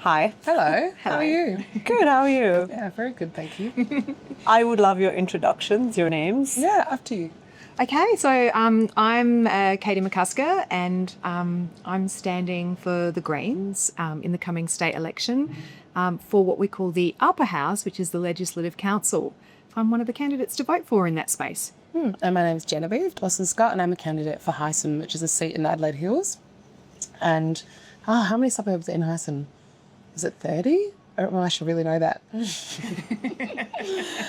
Hi. Hello. How are you? Good, how are you? Yeah, very good, thank you. I would love your introductions, your names. Yeah, up to you. Okay, so I'm Katie McCusker, and I'm standing for the Greens in the coming state election for what we call the Upper House, which is the Legislative Council. I'm one of the candidates to vote for in that space. And my name's Genevieve, Dawson-Scott, and I'm a candidate for Hyson, which is a seat in Adelaide Hills. And how many suburbs are in Hyson? Is it 30? I should really know that.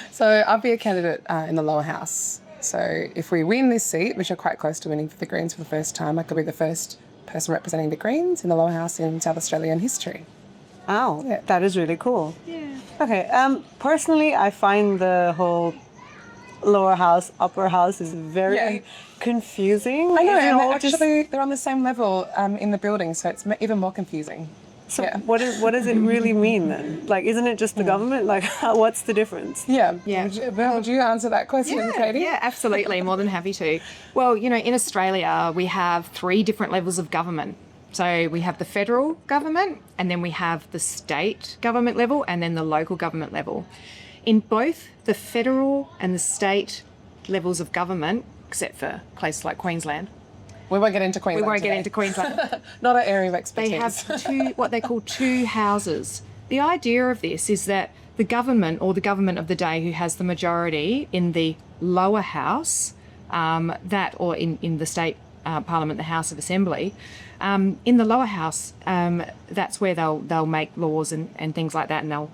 So I'll be a candidate in the lower house. So if we win this seat, which are quite close to winning for the Greens for the first time, I could be the first person representing the Greens in the lower house in South Australian history. Oh, Yeah. that is really cool. Yeah. Okay, personally, I find the whole lower house, upper house is very confusing. I know, Is it and all just- they're on the same level in the building, so it's even more confusing. So Yeah. what does it really mean then? Like, isn't it just the government? Like, what's the difference? Yeah. Yeah. Would you answer that question, Katie? Yeah, absolutely. More than happy to. Well, in Australia, we have 3 different levels of government. So we have the federal government, and then we have the state government level, and then the local government level. In both the federal and the state levels of government, except for places like Queensland, We won't get into Queensland. we won't get today. into Queensland. Not our area of expertise. They have what they call 2 houses. The idea of this is that the government, or the government of the day who has the majority in the lower house, or in the state parliament, the House of Assembly, in the lower house, that's where they'll make laws and things like that, and they'll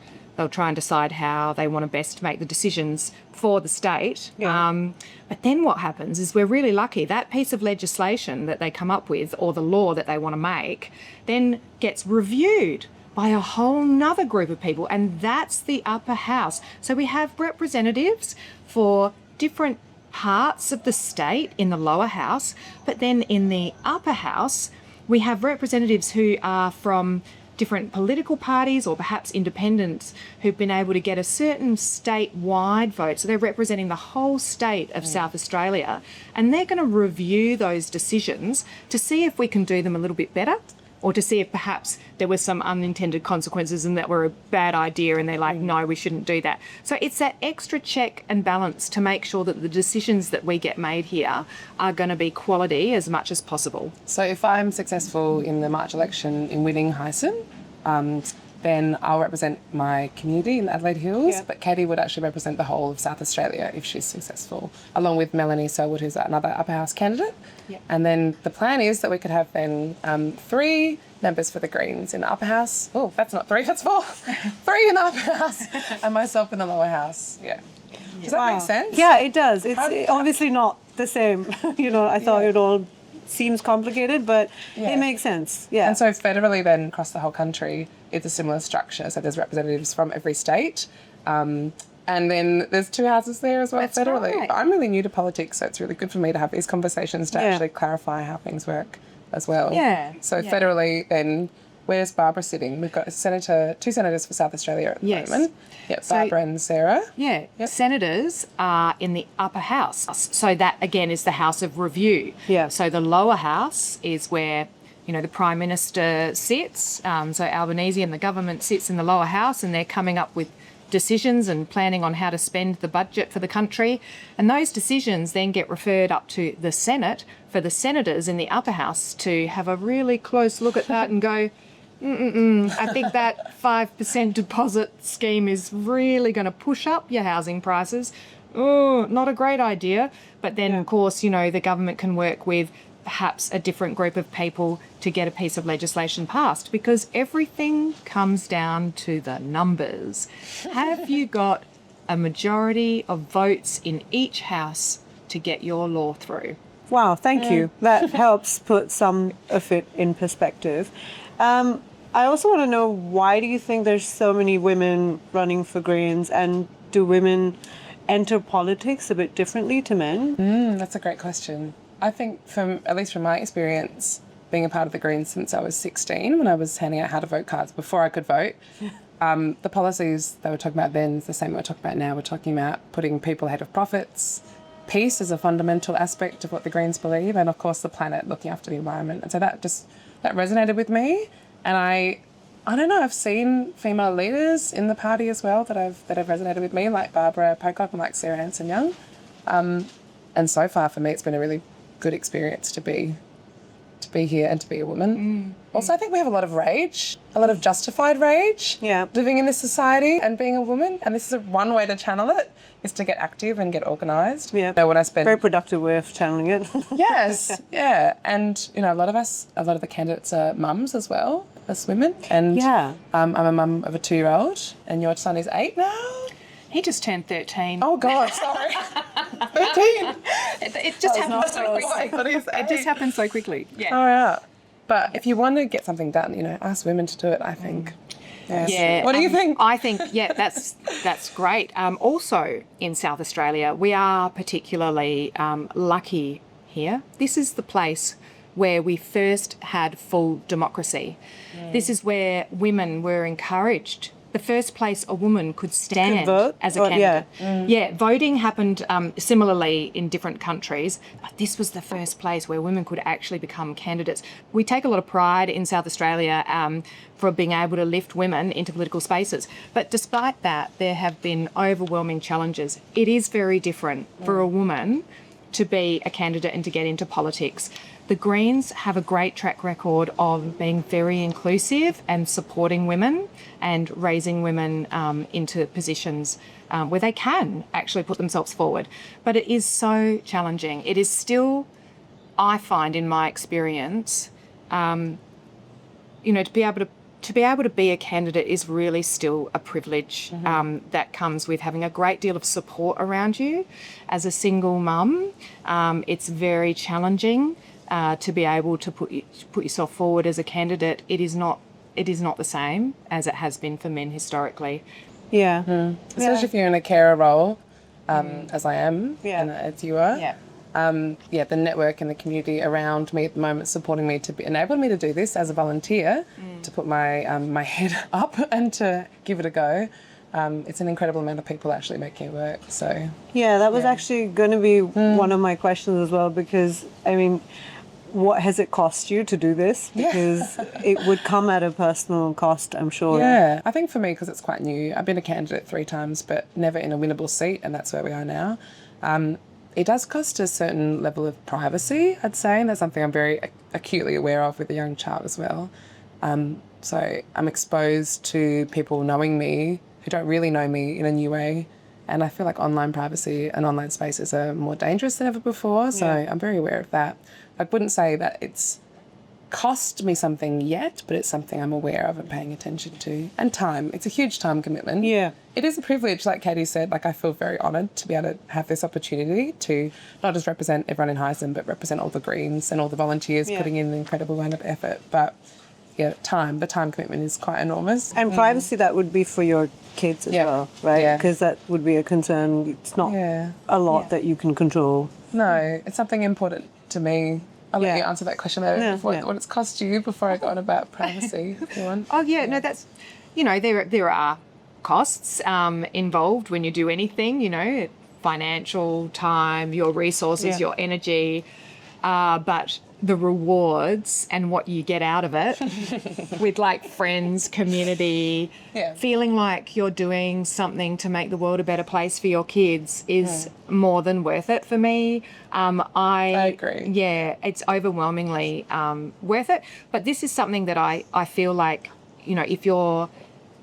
try and decide how they want to best make the decisions for the state. Yeah. But then what happens is, we're really lucky, that piece of legislation that they come up with, or the law that they want to make, then gets reviewed by a whole nother group of people, and that's the upper house. So we have representatives for different parts of the state in the lower house, but then in the upper house, we have representatives who are from different political parties, or perhaps independents, who've been able to get a certain statewide vote. So they're representing the whole state of South Australia, and they're going to review those decisions to see if we can do them a little bit better, or to see if perhaps there were some unintended consequences and that were a bad idea, and they're like, no, we shouldn't do that. So it's that extra check and balance to make sure that the decisions that we get made here are going to be quality as much as possible. So if I'm successful in the March election in winning Hyson, then I'll represent my community in Adelaide Hills, Yeah. but Katie would actually represent the whole of South Australia if she's successful, along with Melanie Selwood, who's another upper house candidate. Yeah. And then the plan is that we could have then 3 members for the Greens in the upper house. Oh, that's not 3, that's 4. 3 in the upper house and myself in the lower house. Yeah. Does that Wow. make sense? Yeah, it does. It's obviously not the same. I thought it all seems complicated, but Yeah. it makes sense. Yeah. And so federally then across the whole country, it's a similar structure. So there's representatives from every state. And then there's 2 houses there as well. That's federally. right. But I'm really new to politics, so it's really good for me to have these conversations to Yeah. actually clarify how things work as well. Yeah. So Yeah. federally then, where's Barbara sitting? We've got 2 senators for South Australia at the Yes. moment. Yep, So- Barbara and Sarah. Yeah, Yep. senators are in the upper house. So that, again, is the house of review. Yeah. So the lower house is where, the Prime Minister sits. So Albanese and the government sits in the lower house, and they're coming up with decisions and planning on how to spend the budget for the country. And those decisions then get referred up to the Senate for the senators in the upper house to have a really close look at that and go, I think that 5% deposit scheme is really going to push up your housing prices. Oh, not a great idea. But then, of course, the government can work with perhaps a different group of people to get a piece of legislation passed, because everything comes down to the numbers. Have you got a majority of votes in each house to get your law through? Wow, thank you. That helps put some of it in perspective. I also want to know, why do you think there's so many women running for Greens, and do women enter politics a bit differently to men? That's a great question. I think at least from my experience, being a part of the Greens since I was 16, when I was handing out how to vote cards before I could vote, the policies they were talking about then is the same we're talking about now. We're talking about putting people ahead of profits. Peace is a fundamental aspect of what the Greens believe, and of course the planet, looking after the environment. And so that resonated with me, and I I don't know. I've seen female leaders in the party as well that have resonated with me, like Barbara Pocock and like Sarah Hanson-Young. And so far for me, it's been a really good experience to be here and to be a woman. Also, I think we have a lot of rage, a lot of justified rage, living in this society and being a woman. And this is one way to channel it, is to get active and get organised. Yeah, when I spend very productive way of channeling it. Yes, yeah. And, you know, a lot of the candidates are mums as well as women. And I'm a mum of a 2-year-old, and your son is 8 now? He just turned 13. Oh, God, sorry. 13? It just happened so quickly. It just happened so quickly. Yeah. All right. But if you want to get something done, you know, ask women to do it, I think. Yes. Yeah. What do you think? I think, that's great. Also in South Australia, we are particularly lucky here. This is the place where we first had full democracy. This is where women were encouraged. The first place a woman could stand vote? as a candidate. Yeah, voting happened similarly in different countries, but this was the first place where women could actually become candidates. We take a lot of pride in South Australia for being able to lift women into political spaces. But despite that, there have been overwhelming challenges. It is very different for a woman to be a candidate and to get into politics. The Greens have a great track record of being very inclusive and supporting women and raising women into positions where they can actually put themselves forward. But it is so challenging. It is still, I find in my experience, to be able to be a candidate is really still a privilege that comes with having a great deal of support around you. As a single mum, it's very challenging. To be able to put yourself forward as a candidate, it is not the same as it has been for men historically. Yeah. Especially if you're in a carer role, as I am, and as you are. Yeah. The network and the community around me at the moment supporting me to enable me to do this as a volunteer, to put my my head up and to give it a go. It's an incredible amount of people actually making it work. So yeah, that was actually going to be one of my questions as well, because I mean, what has it cost you to do this? Because it would come at a personal cost, I'm sure. Yeah, I think for me, because it's quite new, I've been a candidate 3 times, but never in a winnable seat, and that's where we are now. It does cost a certain level of privacy, I'd say, and that's something I'm very acutely aware of with a young child as well. So I'm exposed to people knowing me who don't really know me in a new way. And I feel like online privacy and online spaces are more dangerous than ever before. So I'm very aware of that. I wouldn't say that it's cost me something yet, but it's something I'm aware of and paying attention to. And time. It's a huge time commitment. Yeah. It is a privilege, like Katie said. Like, I feel very honoured to be able to have this opportunity to not just represent everyone in Heisen, but represent all the Greens and all the volunteers putting in an incredible amount of effort. But the time commitment is quite enormous. And privacy, that would be for your kids as well, right? Because that would be a concern. It's not a lot that you can control. No, it's something important to me. I'll let you answer that question later. What it's cost you before I go on about privacy, if you want. Oh, yeah, no, that's, there are costs involved when you do anything, financial, time, your resources, your energy, but the rewards and what you get out of it with like friends, community, feeling like you're doing something to make the world a better place for your kids is more than worth it for me. I agree. Yeah, it's overwhelmingly worth it. But this is something that I feel like, if you're,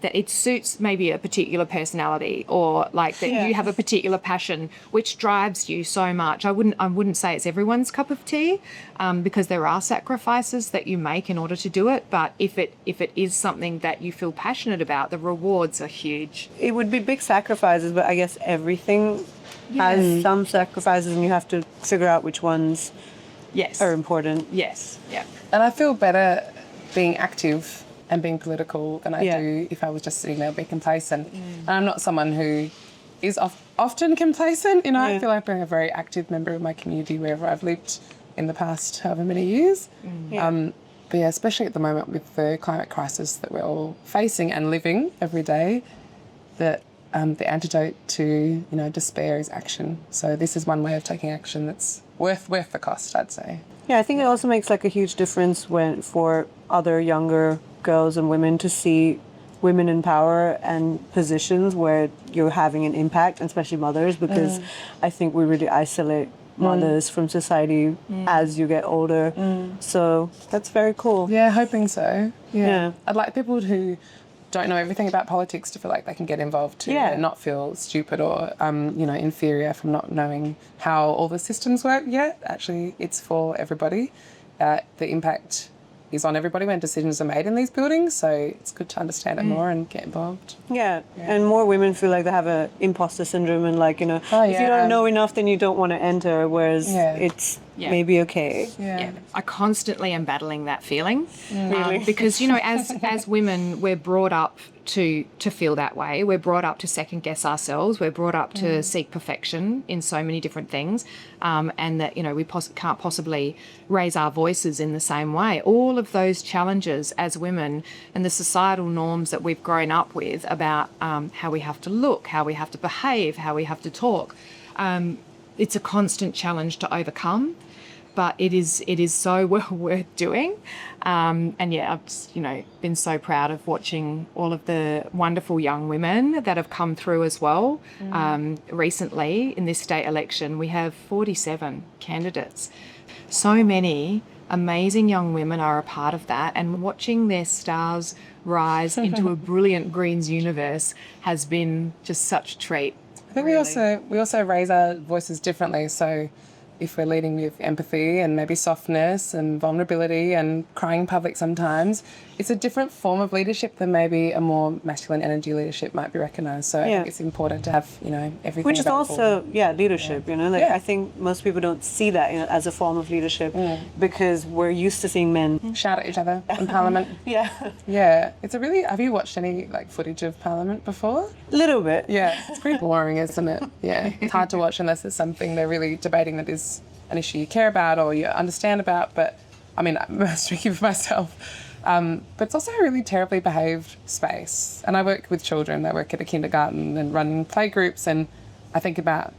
that it suits maybe a particular personality, or like that you have a particular passion which drives you so much. I wouldn't say it's everyone's cup of tea, because there are sacrifices that you make in order to do it. But if it is something that you feel passionate about, the rewards are huge. It would be big sacrifices, but I guess everything has some sacrifices, and you have to figure out which ones are important. Yes. Yeah. And I feel better being active and being political than I do if I was just sitting there being complacent. And I'm not someone who is often complacent. I feel like being a very active member of my community wherever I've lived in the past however many years. But especially at the moment with the climate crisis that we're all facing and living every day, that the antidote to despair is action. So this is one way of taking action that's worth the cost, I'd say. Yeah, I think it also makes like a huge difference for other younger girls and women to see women in power and positions where you're having an impact, especially mothers, because I think we really isolate mothers from society as you get older. So that's very cool. Yeah, hoping so. Yeah. I'd like people who don't know everything about politics to feel like they can get involved too, and not feel stupid or inferior from not knowing how all the systems work yet. Actually, it's for everybody. The impact is on everybody when decisions are made in these buildings, so it's good to understand it more and get involved. Yeah, and more women feel like they have a imposter syndrome and if you don't know enough, then you don't want to enter, whereas it's maybe okay. Yeah. I constantly am battling that feeling. Because, as women, we're brought up to feel that way. We're brought up to second guess ourselves. We're brought up to seek perfection in so many different things, and that, we can't possibly raise our voices in the same way. All of those challenges as women and the societal norms that we've grown up with about how we have to look, how we have to behave, how we have to talk, it's a constant challenge to overcome. But it is so well worth doing. I've just, been so proud of watching all of the wonderful young women that have come through as well. Recently, in this state election, we have 47 candidates. So many amazing young women are a part of that, and watching their stars rise into a brilliant Greens universe has been just such a treat. I think we also raise our voices differently, so if we're leading with empathy and maybe softness and vulnerability and crying in public sometimes, it's a different form of leadership than maybe a more masculine energy leadership might be recognised. So I think it's important to have, everything. Which is also, leadership, I think most people don't see that as a form of leadership because we're used to seeing men shout at each other in Parliament. Yeah. It's have you watched any footage of Parliament before? A little bit. Yeah, it's pretty boring, isn't it? Yeah, it's hard to watch unless it's something they're really debating that is an issue you care about or you understand about. But I mean, I'm speaking for myself. But it's also a really terribly behaved space. And I work with children. I work at a kindergarten and run playgroups, and I think about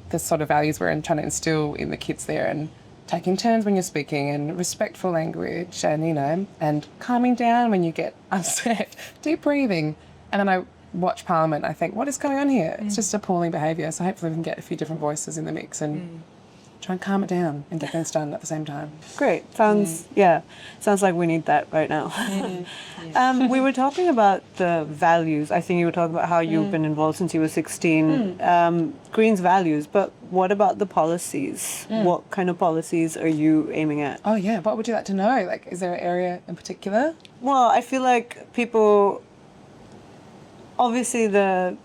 the sort of values we're trying to instill in the kids there, and taking turns when you're speaking, and respectful language, and and calming down when you get upset, deep breathing. And then I watch Parliament, I think, what is going on here? It's just appalling behaviour. So hopefully we can get a few different voices in the mix and try and calm it down and get things done at the same time. Great. Sounds like we need that right now. We were talking about the values. I think you were talking about how you've been involved since you were 16. Greens values, but what about the policies? What kind of policies are you aiming at? Oh yeah, what would you like to know? Is there an area in particular? Well, I feel like people, obviously the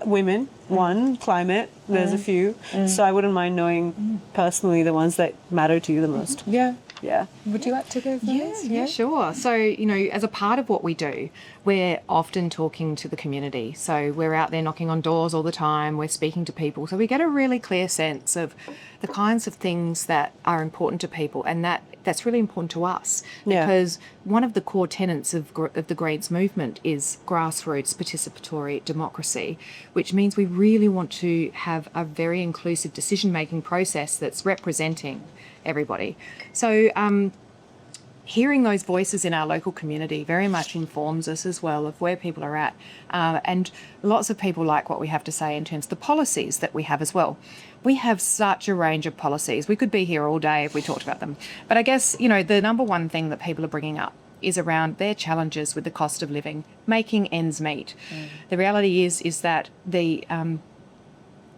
women, one, climate, there's a few. So I wouldn't mind knowing personally the ones that matter to you the most. Yeah. Yeah. Would you like to go first? Yeah, sure. So, as a part of what we do, we're often talking to the community. So we're out there knocking on doors all the time. We're speaking to people. So we get a really clear sense of the kinds of things that are important to people, and that's really important to us. Yeah. Because one of the core tenets of the Greens movement is grassroots participatory democracy, which means we really want to have a very inclusive decision-making process that's representing everybody. So hearing those voices in our local community very much informs us as well of where people are at. And lots of people like what we have to say in terms of the policies that we have as well. We have such a range of policies. We could be here all day if we talked about them. But I guess, the number one thing that people are bringing up is around their challenges with the cost of living, making ends meet. The reality is that the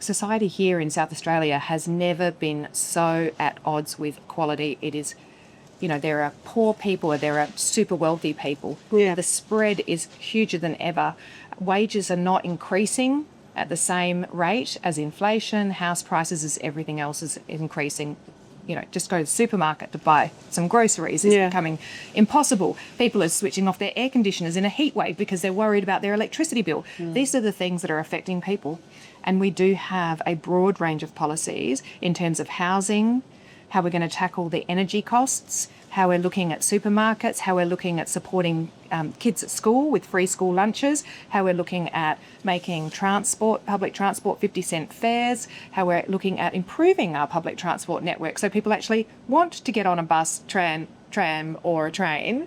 society here in South Australia has never been so at odds with equality. It is, there are poor people, there are super wealthy people. Yeah. The spread is huger than ever. Wages are not increasing at the same rate as inflation. House prices, as everything else, is increasing. Just go to the supermarket to buy some groceries is becoming impossible. People are switching off their air conditioners in a heat wave because they're worried about their electricity bill. These are the things that are affecting people. And we do have a broad range of policies in terms of housing, how we're going to tackle the energy costs, how we're looking at supermarkets, how we're looking at supporting kids at school with free school lunches, how we're looking at making public transport 50-cent fares, how we're looking at improving our public transport network so people actually want to get on a bus, tram or a train.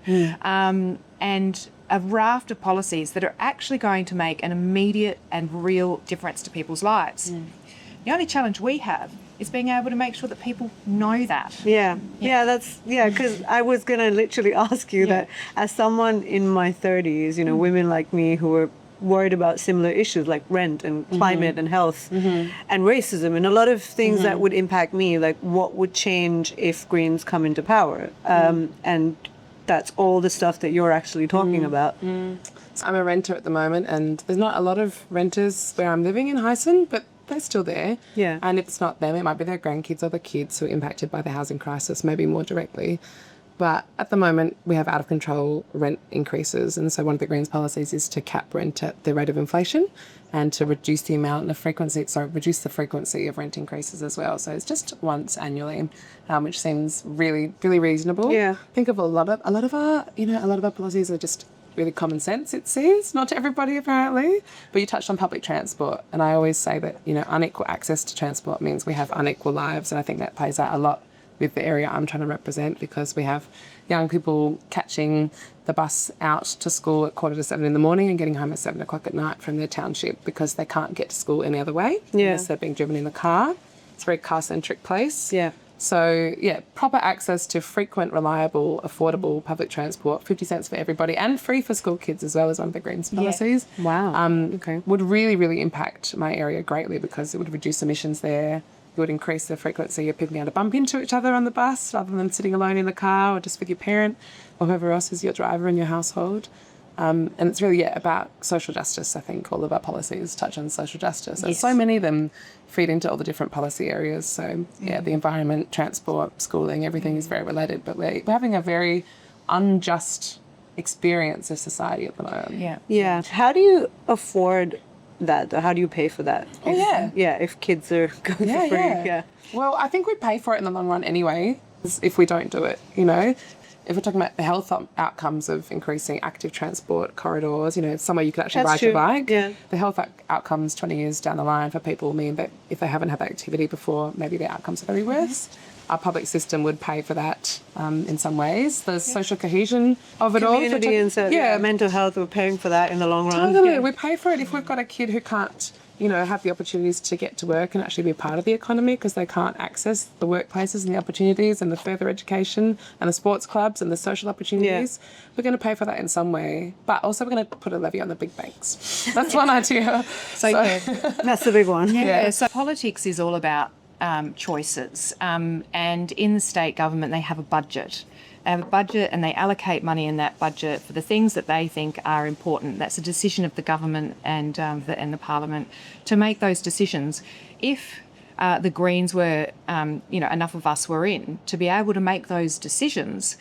and a raft of policies that are actually going to make an immediate and real difference to people's lives. The only challenge we have is being able to make sure that people know that. Yeah, because I was going to literally ask you that as someone in my 30s, you know, women like me who are worried about similar issues like rent and climate and health and racism and a lot of things that would impact me, like what would change if Greens come into power? And that's all the stuff that you're actually talking about. So I'm a renter at the moment, and there's not a lot of renters where I'm living in Hyson, but they're still there. Yeah. And if it's not them, it might be their grandkids or the kids who are impacted by the housing crisis, maybe more directly. But at the moment, we have out of control rent increases. And so one of the Greens policies is to cap rent at the rate of inflation and to reduce the amount of reduce the frequency of rent increases as well. So it's just once annually, which seems really, really reasonable. Yeah. Think of a lot of our policies are just really common sense, it seems, not to everybody apparently. But you touched on public transport, and I always say that, you know, unequal access to transport means we have unequal lives, and I think that plays out a lot with the area I'm trying to represent, because we have young people catching the bus out to school at 6:45 in the morning and getting home at 7 o'clock at night from their township because they can't get to school any other way unless they're being driven in the car. It's a very car-centric place. Yeah. So, proper access to frequent, reliable, affordable public transport, 50 cents for everybody, and free for school kids as well as one of the Greens policies. Wow. Okay. Would really, really impact my area greatly, because it would reduce emissions there. It would increase the frequency of people being able to bump into each other on the bus rather than sitting alone in the car or just with your parent or whoever else is your driver in your household. And it's really, about social justice. I think all of our policies touch on social justice. And so many of them feed into all the different policy areas. So, the environment, transport, schooling, everything is very related. But we're having a very unjust experience of society at the moment. Yeah. How do you afford that? How do you pay for that? If kids are going for free. Well, I think we pay for it in the long run anyway, if we don't do it, you know. If we're talking about the health outcomes of increasing active transport corridors, you know, somewhere you can actually ride your bike, the health outcomes 20 years down the line for people mean that if they haven't had that activity before, maybe their outcomes are very worse. Our public system would pay for that in some ways. The social cohesion of it all. Community and mental health, we're paying for that in the long run. Totally. We pay for it if we've got a kid who can't, you know, have the opportunities to get to work and actually be part of the economy because they can't access the workplaces and the opportunities and the further education and the sports clubs and the social opportunities. We're going to pay for that in some way. But also we're going to put a levy on the big banks. That's one idea. So that's the big one. So politics is all about choices. And in the state government, they have a budget. They have a budget and they allocate money in that budget for the things that they think are important. That's a decision of the government and the parliament to make those decisions. If the Greens were, enough of us were in to be able to make those decisions,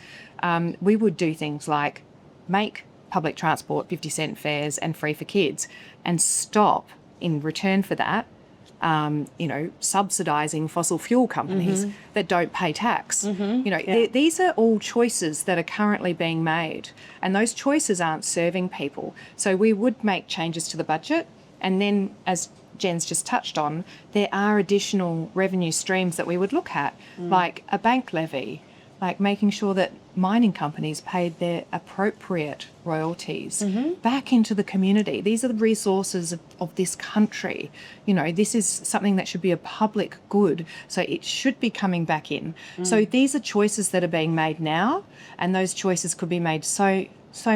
we would do things like make public transport 50-cent fares and free for kids and stop in return for that subsidising fossil fuel companies that don't pay tax. These are all choices that are currently being made, and those choices aren't serving people. So we would make changes to the budget, and then, as Jen's just touched on, there are additional revenue streams that we would look at, like a bank levy, like making sure that mining companies paid their appropriate royalties back into the community. These are the resources of this country. You know, this is something that should be a public good, so it should be coming back in. So these are choices that are being made now, and those choices could be made so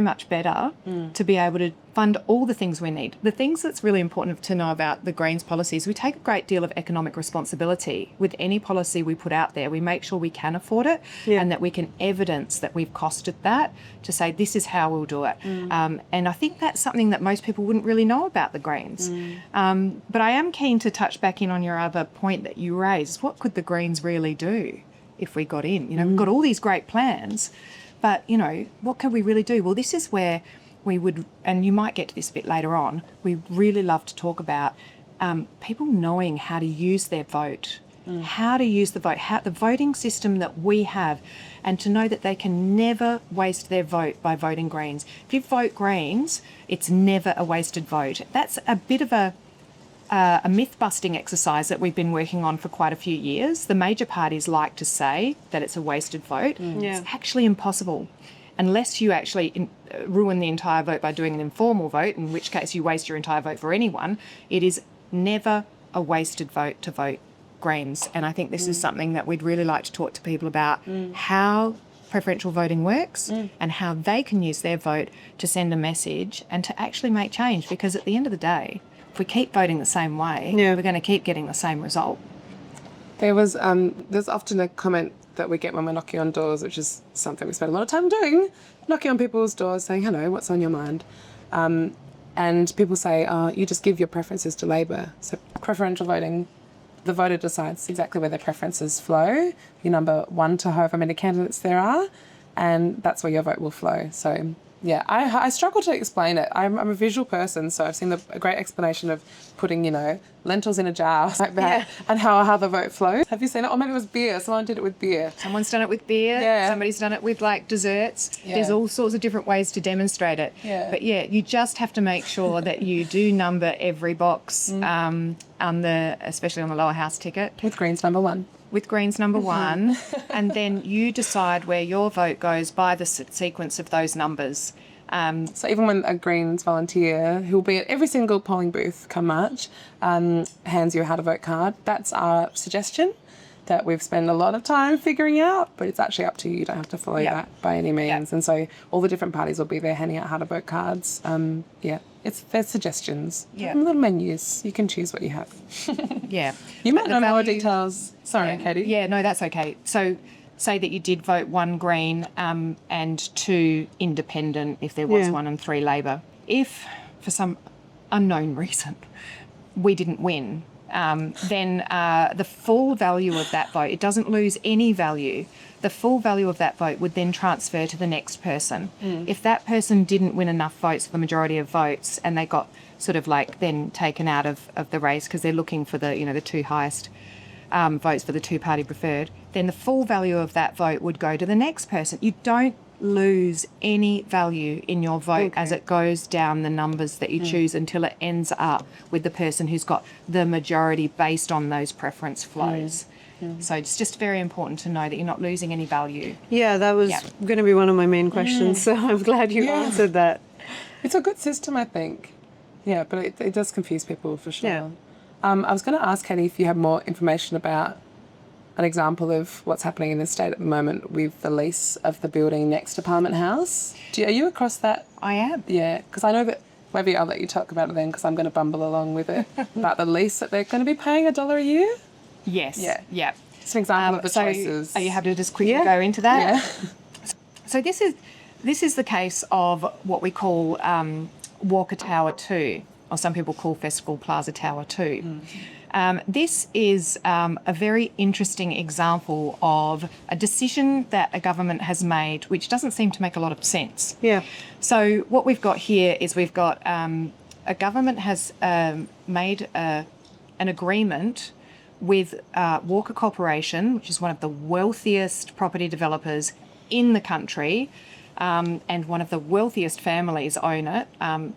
much better to be able to fund all the things we need. The things that's really important to know about the Greens policies, we take a great deal of economic responsibility. With any policy we put out there, we make sure we can afford it and that we can evidence that we've costed that to say this is how we'll do it. And I think that's something that most people wouldn't really know about the Greens. But I am keen to touch back in on your other point that you raised. What could the Greens really do if we got in? You know, we've got all these great plans, but, you know, what can we really do? Well, this is where we would, and you might get to this a bit later on, we really love to talk about people knowing how to use their vote, how to use the vote, the voting system that we have, and to know that they can never waste their vote by voting Greens. If you vote Greens, it's never a wasted vote. That's a bit of a myth-busting exercise that we've been working on for quite a few years. The major parties like to say that it's a wasted vote. It's actually impossible. unless you actually ruin the entire vote by doing an informal vote, in which case you waste your entire vote for anyone, it is never a wasted vote to vote Greens. And I think this is something that we'd really like to talk to people about, how preferential voting works and how they can use their vote to send a message and to actually make change. Because at the end of the day, if we keep voting the same way, we're going to keep getting the same result. There's often a comment that we get when we're knocking on doors, which is something we spend a lot of time doing, knocking on people's doors saying, hello, what's on your mind? And people say, oh, you just give your preferences to Labor. So preferential voting, the voter decides exactly where their preferences flow. You number 1 to however many candidates there are, and that's where your vote will flow. So, yeah, I struggle to explain it. I'm a visual person, so I've seen a great explanation of putting, lentils in a jar like that and how the vote flows. Have you seen it? Or maybe it was beer. Someone did it with beer. Someone's done it with beer. Yeah. Somebody's done it with desserts. Yeah. There's all sorts of different ways to demonstrate it. Yeah. But you just have to make sure that you do number every box especially on the lower house ticket. With Greens number 1. With Greens number 1, and then you decide where your vote goes by the sequence of those numbers. So even when a Greens volunteer, who will be at every single polling booth come March, hands you a how to vote card, that's our suggestion that we've spent a lot of time figuring out, but it's actually up to you. You don't have to follow that by any means. And so all the different parties will be there handing out how to vote cards. There's suggestions. Little menus. You can choose what you have. You might know more details. Sorry, Katie. Yeah, no, that's okay. So say that you did vote 1 Green and 2 Independent if there was 1 and 3 Labor. If, for some unknown reason, we didn't win, then the full value of that vote, it doesn't lose any value. The full value of that vote would then transfer to the next person. If that person didn't win enough votes for the majority of votes and they got sort of then taken out of the race because they're looking for the 2 highest votes for the 2-party preferred, then the full value of that vote would go to the next person. You don't lose any value in your vote as it goes down the numbers that you choose until it ends up with the person who's got the majority based on those preference flows. So it's just very important to know that you're not losing any value. Yeah, that was going to be one of my main questions, so I'm glad you answered that. It's a good system, I think. Yeah, but it does confuse people for sure. Yeah. I was going to ask Katie if you have more information about an example of what's happening in the state at the moment with the lease of the building next to Parliament House. Are you across that? I am. Yeah, because I know that maybe I'll let you talk about it then because I'm going to bumble along with it, about the lease that they're going to be paying $1 a year. Yes. Yeah. It's an example of the choices. Are you happy to just quickly go into that? Yeah. So this is the case of what we call Walker Tower 2, or some people call Festival Plaza Tower 2. This is a very interesting example of a decision that a government has made which doesn't seem to make a lot of sense. Yeah. So what we've got here is we've got a government has made an agreement with Walker Corporation, which is one of the wealthiest property developers in the country, and one of the wealthiest families own it,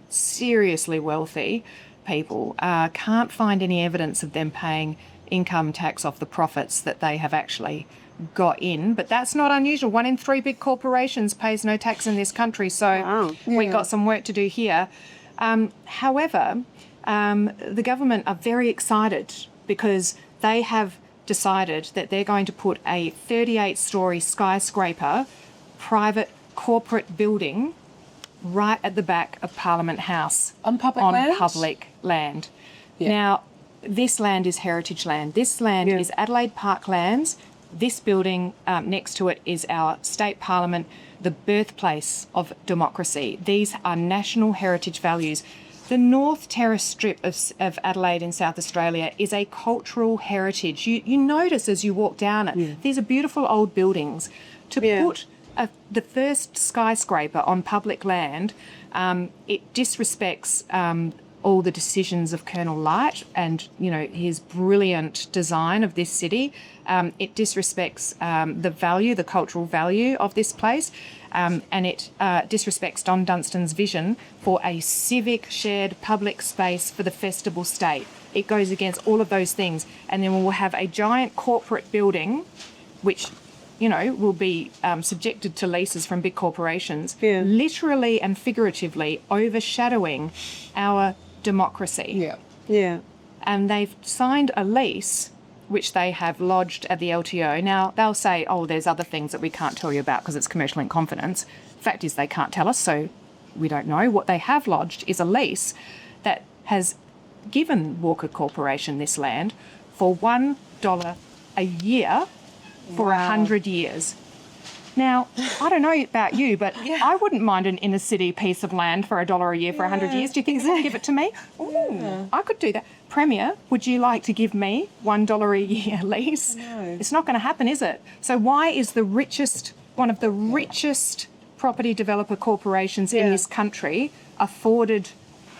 seriously wealthy people. Can't find any evidence of them paying income tax off the profits that they have actually got in, but that's not unusual. 1 in 3 big corporations pays no tax in this country, so we've got some work to do here. However, the government are very excited because they have decided that they're going to put a 38-storey skyscraper private corporate building right at the back of Parliament House. On public land? Yeah. Now, this land is heritage land. This land is Adelaide Park lands. This building next to it is our state parliament, the birthplace of democracy. These are national heritage values. The North Terrace Strip of Adelaide in South Australia is a cultural heritage. You notice as you walk down it, these are beautiful old buildings. To put the first skyscraper on public land, it disrespects all the decisions of Colonel Light and, his brilliant design of this city. It disrespects the cultural value of this place, and it disrespects Don Dunstan's vision for a civic shared public space for the festival state. It goes against all of those things. And then we'll have a giant corporate building, which will be subjected to leases from big corporations, Yeah. literally and figuratively overshadowing our democracy. Yeah. Yeah. And they've signed a lease which they have lodged at the LTO. Now, they'll say, oh, there's other things that we can't tell you about because it's commercial in confidence. Fact is, they can't tell us, so we don't know. What they have lodged is a lease that has given Walker Corporation this land for $1 a year for 100 years. Now, I don't know about you, but I wouldn't mind an inner city piece of land for $1 a year for 100 years. Do you think they'll give it to me? Ooh, I could do that. Premier, would you like to give me $1 a year lease? No. It's not going to happen, is it? So why is one of the richest property developer corporations in this country afforded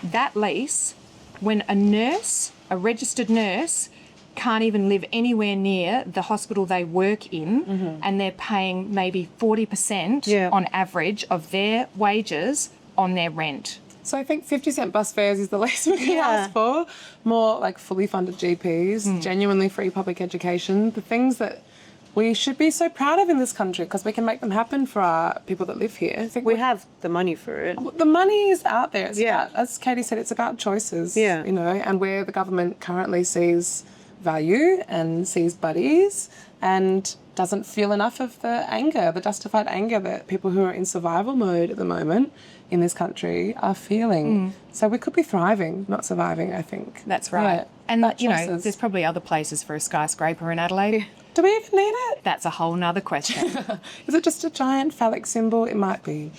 that lease when a registered nurse, can't even live anywhere near the hospital they work in, and they're paying maybe 40% on average of their wages on their rent? So I think 50-cent bus fares is the least we can ask for. More like fully funded GPs, genuinely free public education, the things that we should be so proud of in this country because we can make them happen for our people that live here. I think We have the money for it. the money is out there. It's about, as Katie said, it's about choices. Yeah. And where the government currently sees value and sees buddies and doesn't feel enough of the justified anger that people who are in survival mode at the moment in this country are feeling. So we could be thriving, not surviving, I think. That's right. Yeah, And, about you know, choices. there's probably other places for a skyscraper in Adelaide. Do we even need it? That's a whole nother question. Is it just a giant phallic symbol? It might be.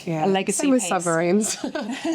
Yeah. A legacy Same with piece. submarines.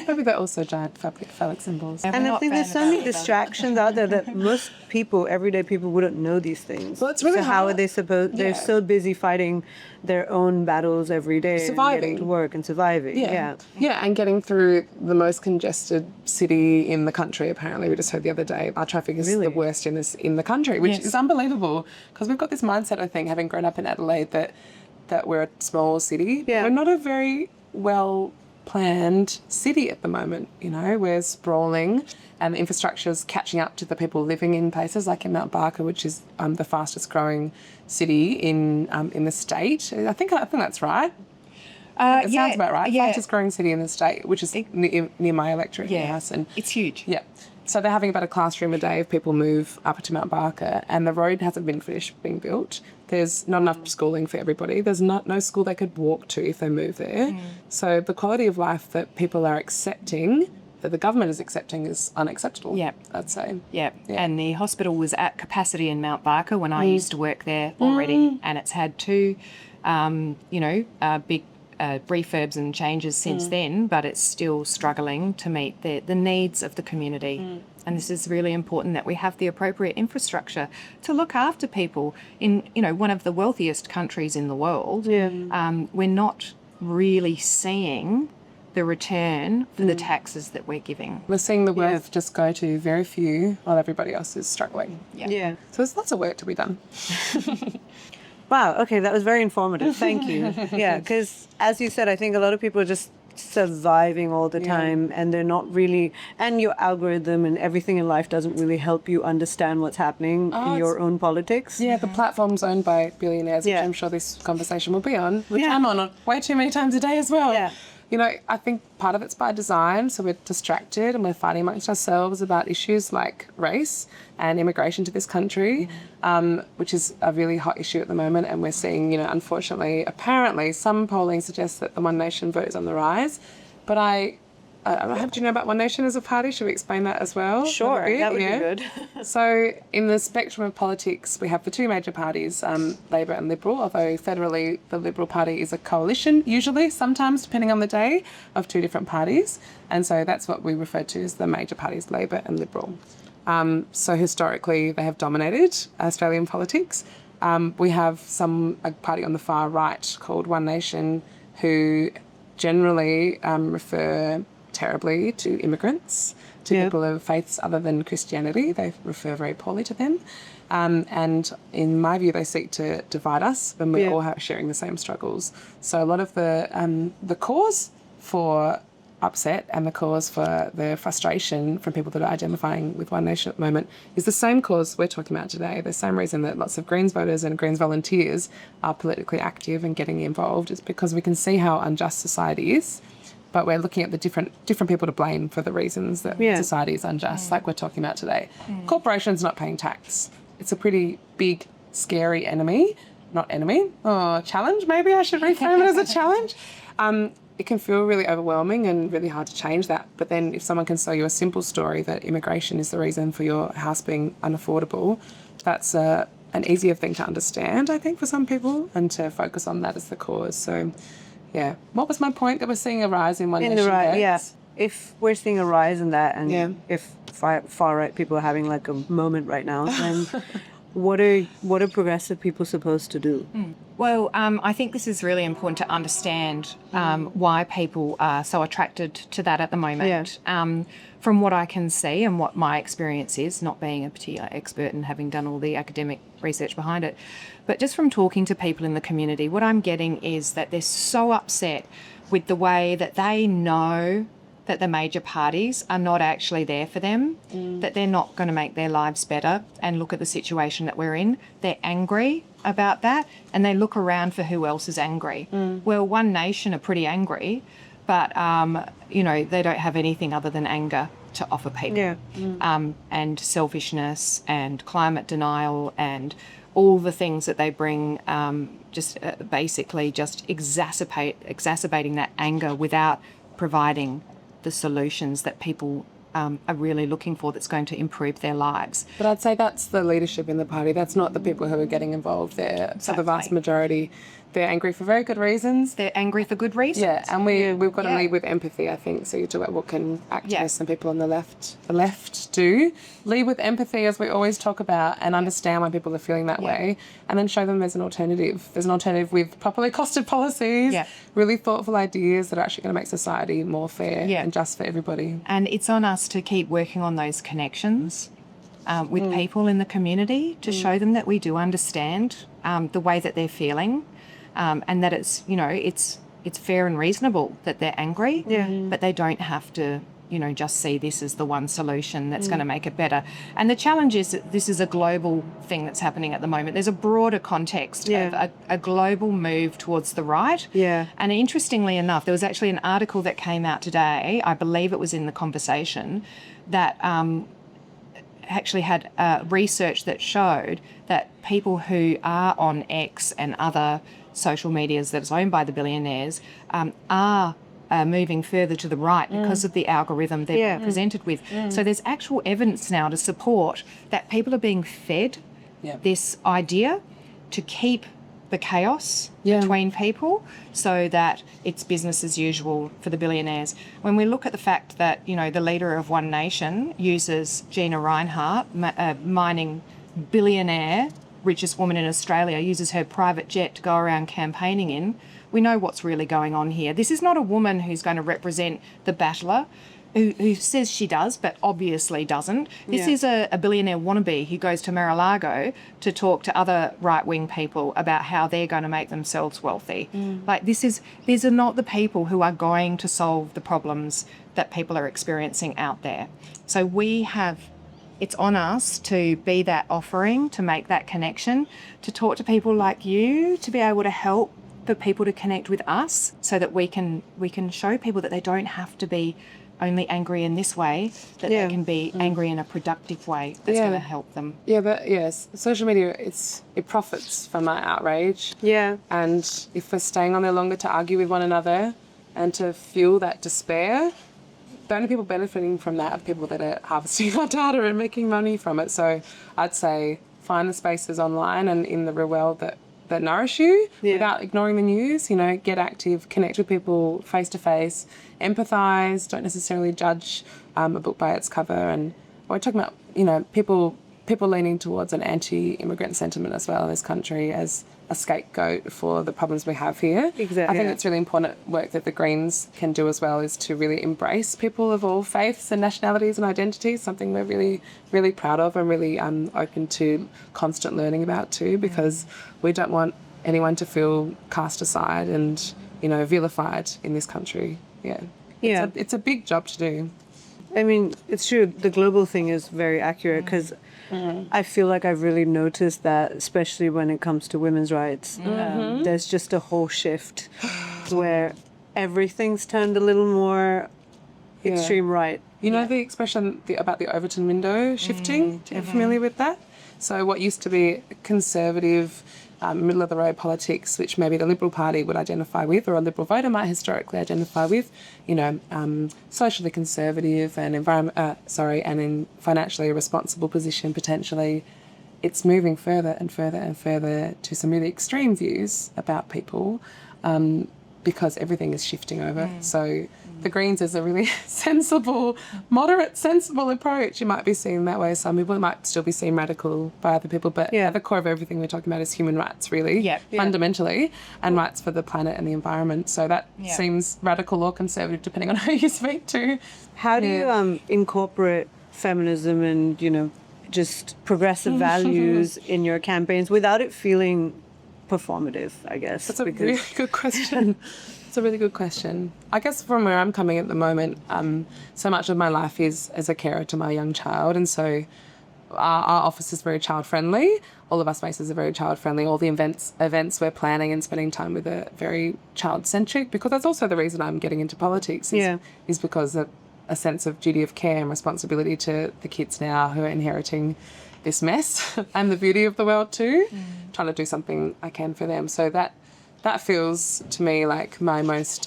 Maybe they're also giant phallic symbols. And I think there's so many distractions out there that most people, everyday people, wouldn't know these things. Well, it's really so how are hard. they supposed? They're Yeah. so busy fighting their own battles every day, and Surviving. getting to work and surviving. Yeah. Yeah, and getting through the most congested city in the country, apparently. We just heard the other day our traffic is Really? the worst in the country, which Yes. is unbelievable because we've got this mindset, I think, having grown up in Adelaide, that we're a small city. Yeah. We're not a very well planned city at the moment. We're sprawling and the infrastructure's catching up to the people living in places like in Mount Barker, which is the fastest growing city in the state. I think that's right. It sounds about right. Yeah. Fastest growing city in the state, which is near my electorate house. And It's huge. yeah. So they're having about a classroom a day if people move up to Mount Barker, and the road hasn't been finished being built. There's not enough schooling for everybody. There's no school they could walk to if they move there. So the quality of life that people are accepting, that the government is accepting, is unacceptable. Yeah. I'd say. Yeah. And the hospital was at capacity in Mount Barker when I used to work there already, and it's had two, big refurbs and changes since then, but it's still struggling to meet the needs of the community. And this is really important that we have the appropriate infrastructure to look after people in, one of the wealthiest countries in the world. Yeah. We're not really seeing the return for the taxes that we're giving. We're seeing the worth just go to very few while everybody else is struggling. Yeah. So there's lots of work to be done. Wow. Okay, that was very informative. Thank you. Yeah, because as you said, I think a lot of people are just surviving all the time, and they're not really. And your algorithm and everything in life doesn't really help you understand what's happening in your own politics. Yeah, the platform's owned by billionaires, which Yeah. I'm sure this conversation will be on, which Yeah. I'm on way too many times a day as well. Yeah. I think part of it's by design, so we're distracted and we're fighting amongst ourselves about issues like race and immigration to this country, which is a really hot issue at the moment. And we're seeing, unfortunately, apparently, some polling suggests that the One Nation vote is on the rise. But do you know about One Nation as a party? Should we explain that as well? Sure, that would be good. So in the spectrum of politics, we have the two major parties, Labor and Liberal, although federally the Liberal Party is a coalition, usually, sometimes, depending on the day, of two different parties. And so that's what we refer to as the major parties, Labor and Liberal. So historically, they have dominated Australian politics. We have a party on the far right called One Nation who generally refer terribly to immigrants, to people of faiths other than Christianity. They refer very poorly to them. And in my view, they seek to divide us when we're all sharing the same struggles. So a lot of the cause for upset and the cause for the frustration from people that are identifying with One Nation at the moment is the same cause we're talking about today. The same reason that lots of Greens voters and Greens volunteers are politically active and getting involved is because we can see how unjust society is, but we're looking at the different people to blame for the reasons that society is unjust, like we're talking about today. Corporations not paying tax. It's a pretty big, scary enemy. Not enemy. Challenge, maybe I should reframe it as a challenge. It can feel really overwhelming and really hard to change that. But then if someone can sell you a simple story that immigration is the reason for your house being unaffordable, that's an easier thing to understand, I think, for some people, and to focus on that as the cause. So, yeah. What was my point? That we're seeing a rise in One Nation votes? Yeah. If we're seeing a rise in that, and if far-right people are having like a moment right now, then what are progressive people supposed to do? Well, I think this is really important to understand why people are so attracted to that at the moment. From what I can see and what my experience is, not being a particular expert and having done all the academic research behind it, but just from talking to people in the community, what I'm getting is that they're so upset with the way that they know that the major parties are not actually there for them, that they're not going to make their lives better, and look at the situation that we're in. They're angry about that, and they look around for who else is angry. Well, One Nation are pretty angry, but, they don't have anything other than anger to offer people. And selfishness and climate denial and all the things that they bring, basically exacerbating that anger without providing the solutions that people are really looking for that's going to improve their lives. But I'd say that's the leadership in the party. That's not the people who are getting involved there. So the vast majority, they're angry for very good reasons. They're angry for good reasons. Yeah, and we've got to lead with empathy, I think. So you talk about what can activists and people on the left do. Lead with empathy, as we always talk about, and understand why people are feeling that way, and then show them there's an alternative. There's an alternative with properly costed policies, really thoughtful ideas that are actually going to make society more fair and just for everybody. And it's on us to keep working on those connections with people in the community to show them that we do understand the way that they're feeling. And that it's fair and reasonable that they're angry, but they don't have to, just see this as the one solution that's going to make it better. And the challenge is that this is a global thing that's happening at the moment. There's a broader context of a global move towards the right. And interestingly enough, there was actually an article that came out today, I believe it was in The Conversation, that actually had research that showed that people who are on X and other social medias that is owned by the billionaires are moving further to the right because of the algorithm they're presented with. So there's actual evidence now to support that people are being fed this idea to keep the chaos between people so that it's business as usual for the billionaires. When we look at the fact that, the leader of One Nation uses Gina Reinhardt, mining billionaire, richest woman in Australia, uses her private jet to go around campaigning in, we know what's really going on here. This is not a woman who's going to represent the battler, who says she does, but obviously doesn't. This is a billionaire wannabe who goes to Mar-a-Lago to talk to other right-wing people about how they're going to make themselves wealthy. Like, these are not the people who are going to solve the problems that people are experiencing out there. So it's on us to be that offering, to make that connection, to talk to people like you, to be able to help for people to connect with us so that we can show people that they don't have to be only angry in this way, that they can be angry in a productive way that's going to help them. But yes, social media, it profits from our outrage. And if we're staying on there longer to argue with one another and to fuel that despair, the only people benefiting from that are people that are harvesting our data and making money from it. So I'd say find the spaces online and in the real world that nourish you without ignoring the news. Get active, connect with people face to face, empathise, don't necessarily judge a book by its cover. And we're talking about, people leaning towards an anti-immigrant sentiment as well in this country as a scapegoat for the problems we have here. Exactly. I think it's really important work that the Greens can do as well, is to really embrace people of all faiths and nationalities and identities, something we're really, really proud of and really open to constant learning about too, because we don't want anyone to feel cast aside and, vilified in this country. Yeah. It's a big job to do. I mean, it's true. The global thing is very accurate because I feel like I've really noticed that, especially when it comes to women's rights. There's just a whole shift where everything's turned a little more extreme right. You know the expression about the Overton window shifting? Are you familiar with that? So what used to be conservative, middle-of-the-road politics, which maybe the Liberal Party would identify with, or a Liberal voter might historically identify with, you know, socially conservative and and in financially responsible position potentially, it's moving further and further and further to some really extreme views about people, because everything is shifting over. So the Greens is a really sensible, moderate, sensible approach. It might be seen that way. Some people might still be seen radical by other people, but at the core of everything we're talking about is human rights, really, fundamentally, and rights for the planet and the environment. So that seems radical or conservative, depending on who you speak to. How do you incorporate feminism and, you know, just progressive values in your campaigns without it feeling performative, I guess? That's a really good question. It's a really good question. I guess from where I'm coming at the moment, so much of my life is as a carer to my young child, and so our office is very child-friendly. All of our spaces are very child-friendly. All the events we're planning and spending time with are very child-centric, because that's also the reason I'm getting into politics is because of a sense of duty of care and responsibility to the kids now who are inheriting this mess and the beauty of the world too, trying to do something I can for them. So that feels to me like my most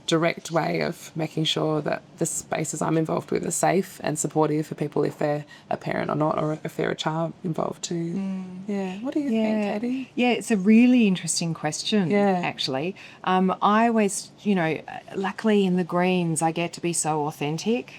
direct way of making sure that the spaces I'm involved with are safe and supportive for people, if they're a parent or not, or if they're a child involved too. Yeah. What do you think, Katie? Yeah, it's a really interesting question, actually. I always, you know, luckily in the Greens, I get to be so authentic.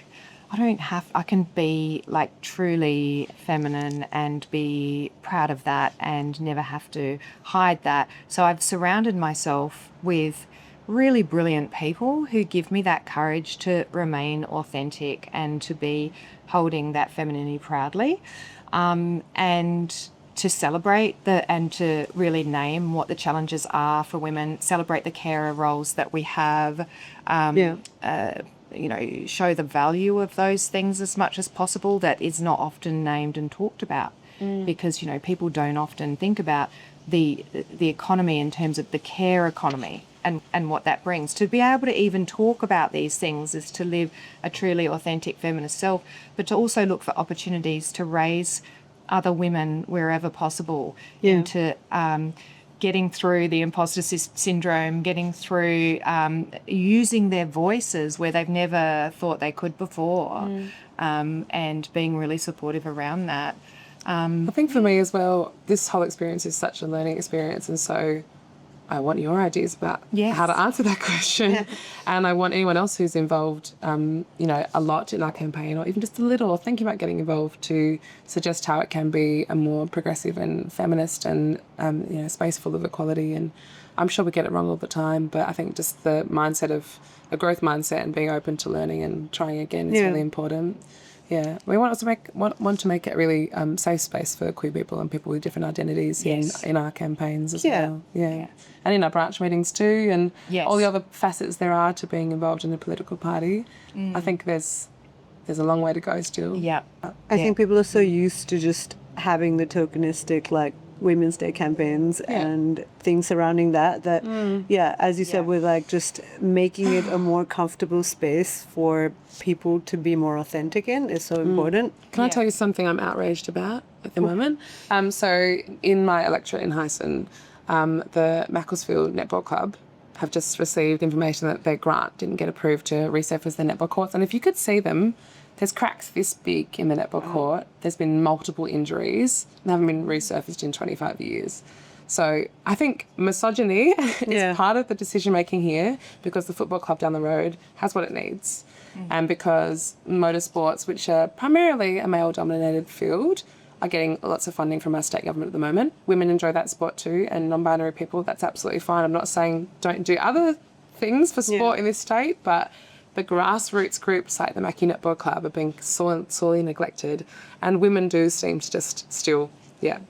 I can be like truly feminine and be proud of that and never have to hide that. So I've surrounded myself with really brilliant people who give me that courage to remain authentic and to be holding that femininity proudly, and to celebrate and to really name what the challenges are for women, celebrate the carer roles that we have, you know, show the value of those things as much as possible that is not often named and talked about, because, you know, people don't often think about the economy in terms of the care economy and what that brings. To be able to even talk about these things is to live a truly authentic feminist self, but to also look for opportunities to raise other women wherever possible, into getting through the imposter syndrome, getting through using their voices where they've never thought they could before, and being really supportive around that. I think for me as well, this whole experience is such a learning experience, and so I want your ideas about how to answer that question. And I want anyone else who's involved, you know, a lot in our campaign, or even just a little, or thinking about getting involved, to suggest how it can be a more progressive and feminist and, you know, space full of equality. And I'm sure we get it wrong all the time, but I think just the mindset of a growth mindset and being open to learning and trying again is really important. Yeah, we want to make it a really safe space for queer people and people with different identities in our campaigns as well. Yeah. And in our branch meetings too, and all the other facets there are to being involved in a political party. I think there's a long way to go still. Yeah. I think people are so used to just having the tokenistic, like, Women's Day campaigns and things surrounding that as you said, with like just making it a more comfortable space for people to be more authentic in is so important. Can I tell you something I'm outraged about at the moment? So in my electorate in Hyson, the Macclesfield Netball Club have just received information that their grant didn't get approved to resurface their netball courts, and if you could see them, there's cracks this big in the netball court. There's been multiple injuries. They haven't been resurfaced in 25 years. So I think misogyny is part of the decision-making here, because the football club down the road has what it needs. And because motorsports, which are primarily a male-dominated field, are getting lots of funding from our state government at the moment. Women enjoy that sport too, and non-binary people, that's absolutely fine. I'm not saying don't do other things for sport in this state, but the grassroots groups like the Mackie Netball Club are being sorely neglected, and women do seem to just still, get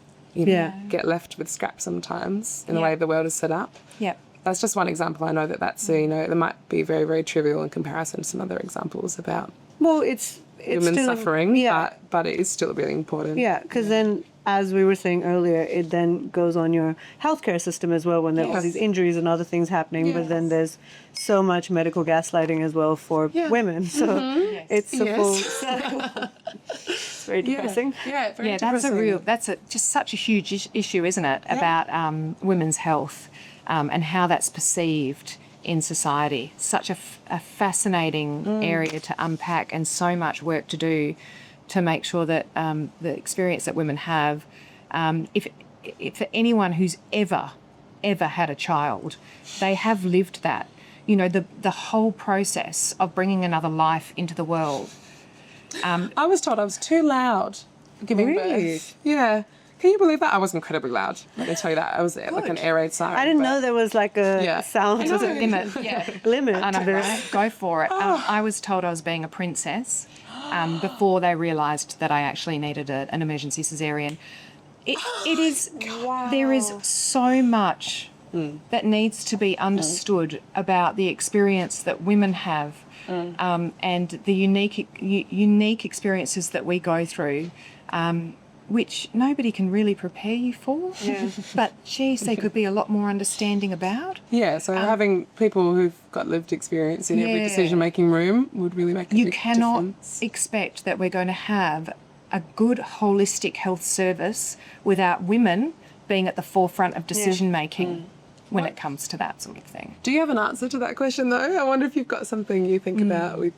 left with scraps sometimes in the way the world is set up. Yeah. that's just one example. I know that's, you know, it might be very, very trivial in comparison to some other examples about Well, it's women still, suffering, yeah. but it is still really important. Yeah, because then, as we were saying earlier, it then goes on your healthcare system as well when there are all Yes. these injuries and other things happening. But then there's so much medical gaslighting as well for women. So it's a full circle. It's very depressing. Yeah, very Yeah, depressing. that's just such a huge issue, isn't it, about women's health and how that's perceived in society. Such a fascinating area to unpack and so much work to do to make sure that the experience that women have, if for anyone who's ever had a child, they have lived that. You know, the whole process of bringing another life into the world. I was told I was too loud giving Really? birth. Yeah. Can you believe that? I was incredibly loud. Let me tell you that. I was like an air raid siren. I didn't but- know there was like a Yeah. sound There's a limit, yeah. limit I to know, this. right? Go for it. I was told I was being a princess before they realised that I actually needed an emergency cesarean. It is. There is so much that needs to be understood about the experience that women have, and the unique experiences that we go through. Which nobody can really prepare you for, but geez, they could be a lot more understanding about. Yeah, so having people who've got lived experience in every decision-making room would really make a You big cannot difference. expect that we're going to have a good holistic health service without women being at the forefront of decision making when it comes to that sort of thing. Do you have an answer to that question, though? I wonder if you've got something you think about with...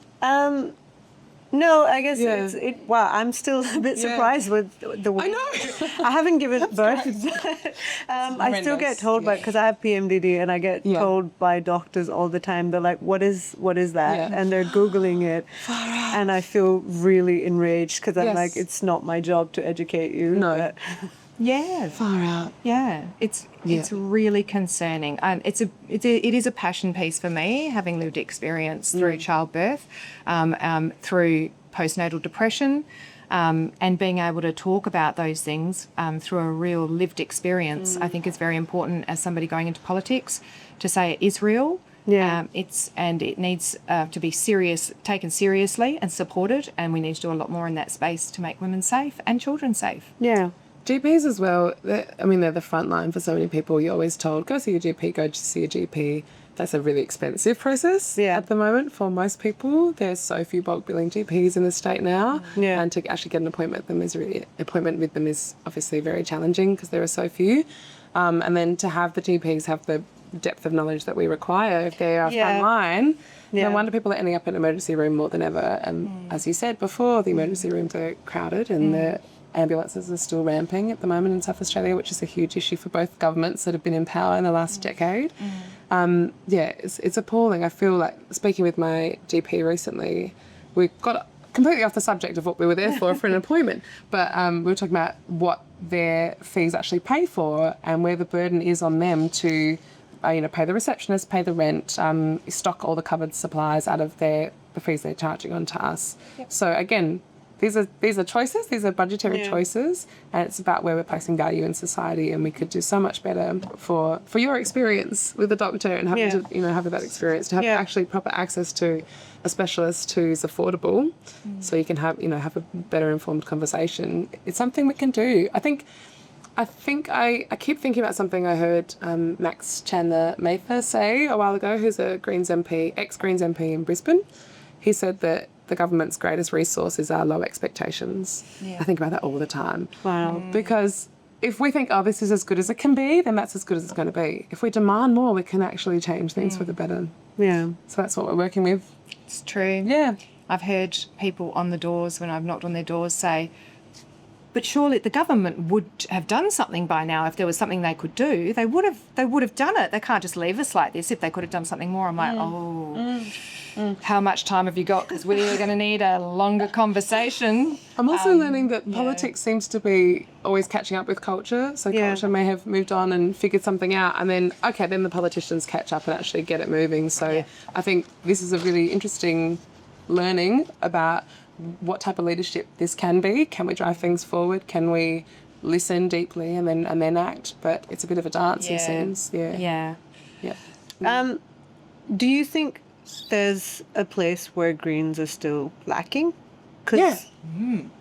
No, I guess Yeah. wow, I'm still a bit surprised with the way. I know. I haven't given birth. I still get told, because I have PMDD, and I get told by doctors all the time. They're like, "What is that?" Yeah. And they're googling it, and I feel really enraged because I'm like, "It's not my job to educate you." No. But, Yeah, Far out. yeah, it's really concerning, and it is a passion piece for me, having lived experience through childbirth, through postnatal depression, and being able to talk about those things through a real lived experience. I think is very important as somebody going into politics to say it is real. Yeah. It needs to be taken seriously and supported, and we need to do a lot more in that space to make women safe and children safe. yeah. GPs as well, they're the front line for so many people. You're always told, go see your GP, go see your GP. That's a really expensive process at the moment for most people. There's so few bulk billing GPs in the state now. Yeah. And to actually get an appointment with them is obviously very challenging because there are so few. And then to have the GPs have the depth of knowledge that we require if they are front line, no wonder people are ending up in an emergency room more than ever. And as you said before, the emergency rooms are crowded and the ambulances are still ramping at the moment in South Australia, which is a huge issue for both governments that have been in power in the last decade. It's appalling. I feel like, speaking with my GP recently, we got completely off the subject of what we were there for an appointment, but we were talking about what their fees actually pay for and where the burden is on them to pay the receptionist, pay the rent, stock all the covered supplies out of the fees they're charging on to us. So again, these are choices, these are budgetary choices, and it's about where we're placing value in society, and we could do so much better for your experience with a doctor and having to have that experience, to have actually proper access to a specialist who's affordable, so you can have a better informed conversation. It's something we can do. I think I keep thinking about something I heard Max Chandler Mather say a while ago, who's a Greens MP, ex-Greens MP in Brisbane. He said that the government's greatest resource is our low expectations. Yeah. I think about that all the time. Wow. Because if we think, this is as good as it can be, then that's as good as it's going to be. If we demand more, we can actually change things for the better. Yeah. So that's what we're working with. It's true. Yeah. I've heard people on the doors, when I've knocked on their doors, say, but surely the government would have done something by now. If there was something they could do, they would have done it. They can't just leave us like this. If they could have done something more, I'm like, how much time have you got? Because we're going to need a longer conversation. I'm also learning that politics seems to be always catching up with culture. So culture may have moved on and figured something out, and then the politicians catch up and actually get it moving. So I think this is a really interesting learning about what type of leadership this can be. Can we drive things forward? Can we listen deeply and then act? But it's a bit of a dance, it seems. Yeah. Do you think there's a place where Greens are still lacking? 'Cause- Yeah.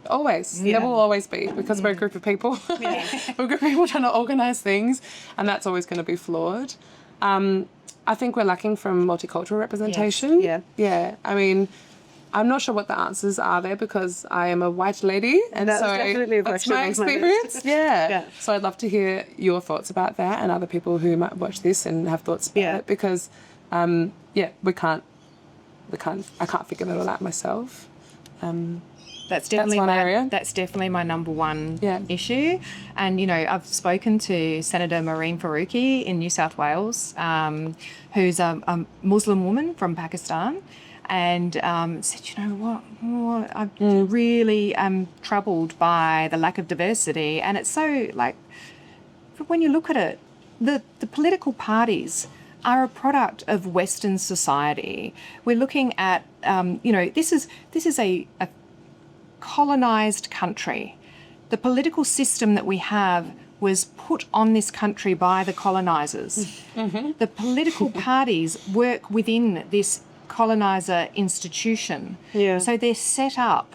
Always. There will always be, because we're a group of people. We're a group of people trying to organise things, and that's always going to be flawed. I think we're lacking from multicultural representation. Yes. Yeah. I mean, I'm not sure what the answers are there because I am a white lady, and That's so definitely a that's question my on my list. experience. Yeah. Yeah. So I'd love to hear your thoughts about that and other people who might watch this and have thoughts about it, because I can't figure that all out myself. That's definitely one my area. That's definitely my number one Yeah. issue. And I've spoken to Senator Marine Faruqi in New South Wales, who's a Muslim woman from Pakistan, and said, I'm really troubled by the lack of diversity, and it's so when you look at it, the political parties are a product of Western society. We're looking at this is a colonised country. The political system that we have was put on this country by the colonisers. The political parties work within this coloniser institution. Yeah. So they're set up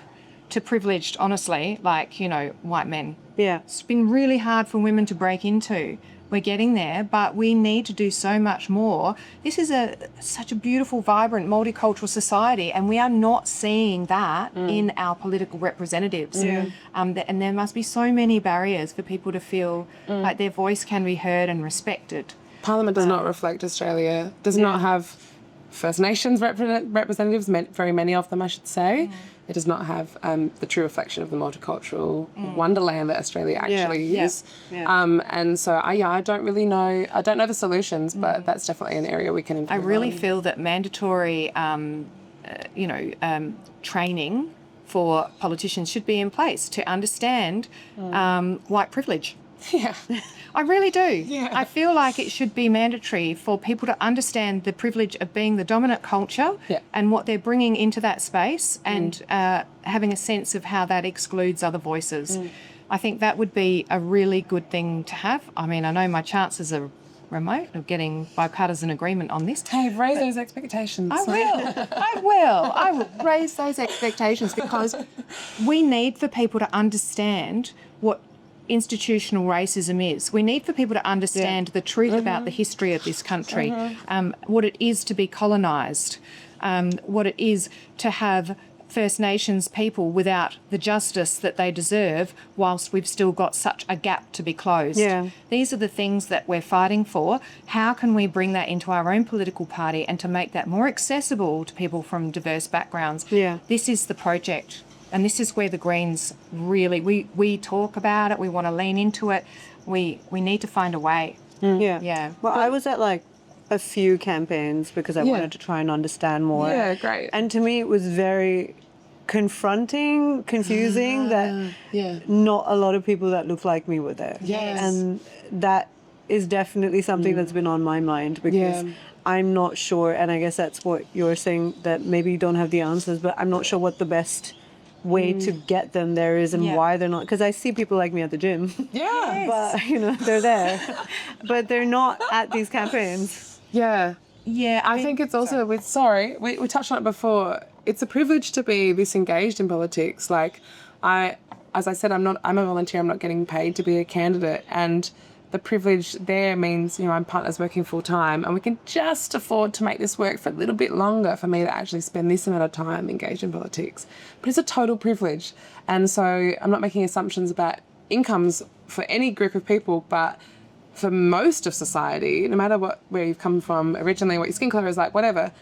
to privileged, honestly, white men. Yeah. It's been really hard for women to break into. We're getting there, but we need to do so much more. This is such a beautiful, vibrant, multicultural society, and we are not seeing that in our political representatives. And there must be so many barriers for people to feel like their voice can be heard and respected. Parliament does not reflect Australia, does not have First Nations representatives, very many of them, I should say. It does not have the true reflection of the multicultural wonderland that Australia actually is. And so, I don't really know. I don't know the solutions, but that's definitely an area we can improve I really on. feel that mandatory, training for politicians should be in place to understand white privilege. Yeah. I really do. Yeah. I feel like it should be mandatory for people to understand the privilege of being the dominant culture and what they're bringing into that space, and having a sense of how that excludes other voices. I think that would be a really good thing to have. I mean, I know my chances are remote of getting bipartisan agreement on this. Hey, raise those expectations. I will raise those expectations, because we need for people to understand what institutional racism is. We need for people to understand the truth about the history of this country, what it is to be colonised, what it is to have First Nations people without the justice that they deserve, whilst we've still got such a gap to be closed. Yeah. These are the things that we're fighting for. How can we bring that into our own political party and to make that more accessible to people from diverse backgrounds? Yeah. This is the project. And this is where the Greens really, we talk about it, we want to lean into it, we need to find a way. Yeah. Well, I was at a few campaigns because I wanted to try and understand more. Yeah, great. And to me, it was very confronting, confusing that not a lot of people that look like me were there. Yes. And that is definitely something that's been on my mind, because I'm not sure, and I guess that's what you're saying, that maybe you don't have the answers, but I'm not sure what the best way to get them there is, and why they're not, because I see people like me at the gym. But they're there, but they're not at these campaigns. I think it's also we touched on it before, it's a privilege to be this engaged in politics. As I said, I'm a volunteer, I'm not getting paid to be a candidate, and the privilege there means, my partner's working full time, and we can just afford to make this work for a little bit longer for me to actually spend this amount of time engaged in politics. But it's a total privilege. And so I'm not making assumptions about incomes for any group of people, but for most of society, no matter where you've come from originally, what your skin colour is like, whatever,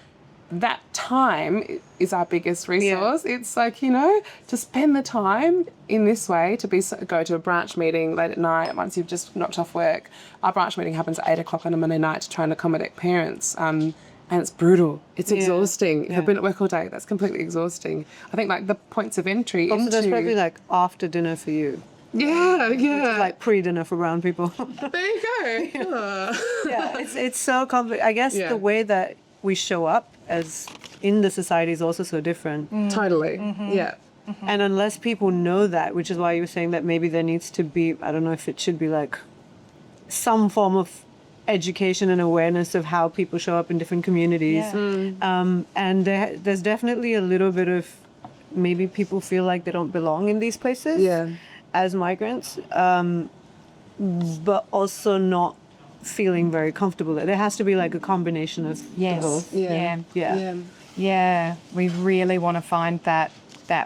that time is our biggest resource. It's to spend the time in this way, to go to a branch meeting late at night once you've just knocked off work. Our branch meeting happens at 8 o'clock on a Monday night to try and accommodate parents. And it's brutal. It's exhausting. If I've been at work all day, that's completely exhausting. I think the points of entry Also, into... that's probably after dinner for you. Yeah. Pre-dinner for brown people. There you go. It's so complicated. I guess the way that we show up as in the society is also so different. Totally. And unless people know that, which is why you were saying that maybe there needs to be, I don't know if it should be some form of education and awareness of how people show up in different communities. And there's definitely a little bit of maybe people feel like they don't belong in these places as migrants, but also not feeling very comfortable there. There has to be like a combination of both. Yeah, we really want to find that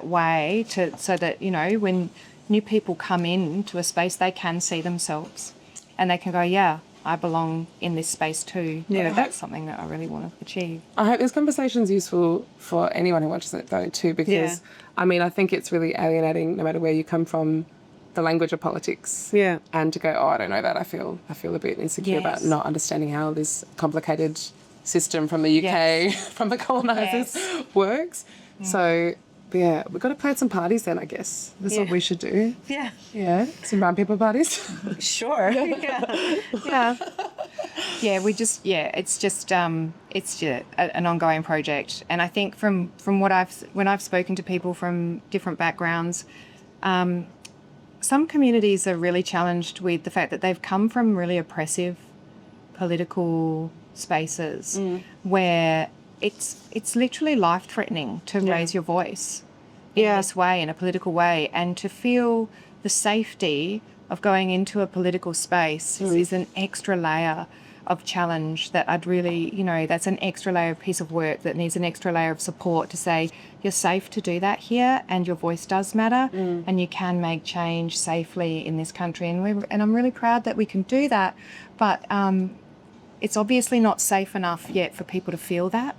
way so that, you know, when new people come into a space, they can see themselves and they can go, yeah, I belong in this space too. Yeah. That's something that I really want to achieve. I hope this conversation is useful for anyone who watches it though too, because I mean, I think it's really alienating no matter where you come from, the language of politics. Yeah. And to go, oh, I don't know that. I feel a bit insecure about not understanding how this complicated system from the UK, from the colonisers, works. So, yeah, we've got to plan some parties then, I guess. That's what we should do. Yeah. Yeah, some brown people parties. Sure. Yeah, it's just an ongoing project, and I think from when I've spoken to people from different backgrounds, some communities are really challenged with the fact that they've come from really oppressive political spaces where it's literally life-threatening to raise your voice in this way, in a political way, and to feel the safety of going into a political space is an extra layer of challenge that I'd really, you know, that's an extra layer of piece of work that needs an extra layer of support to say you're safe to do that here and your voice does matter and you can make change safely in this country. And I'm really proud that we can do that, but it's obviously not safe enough yet for people to feel that.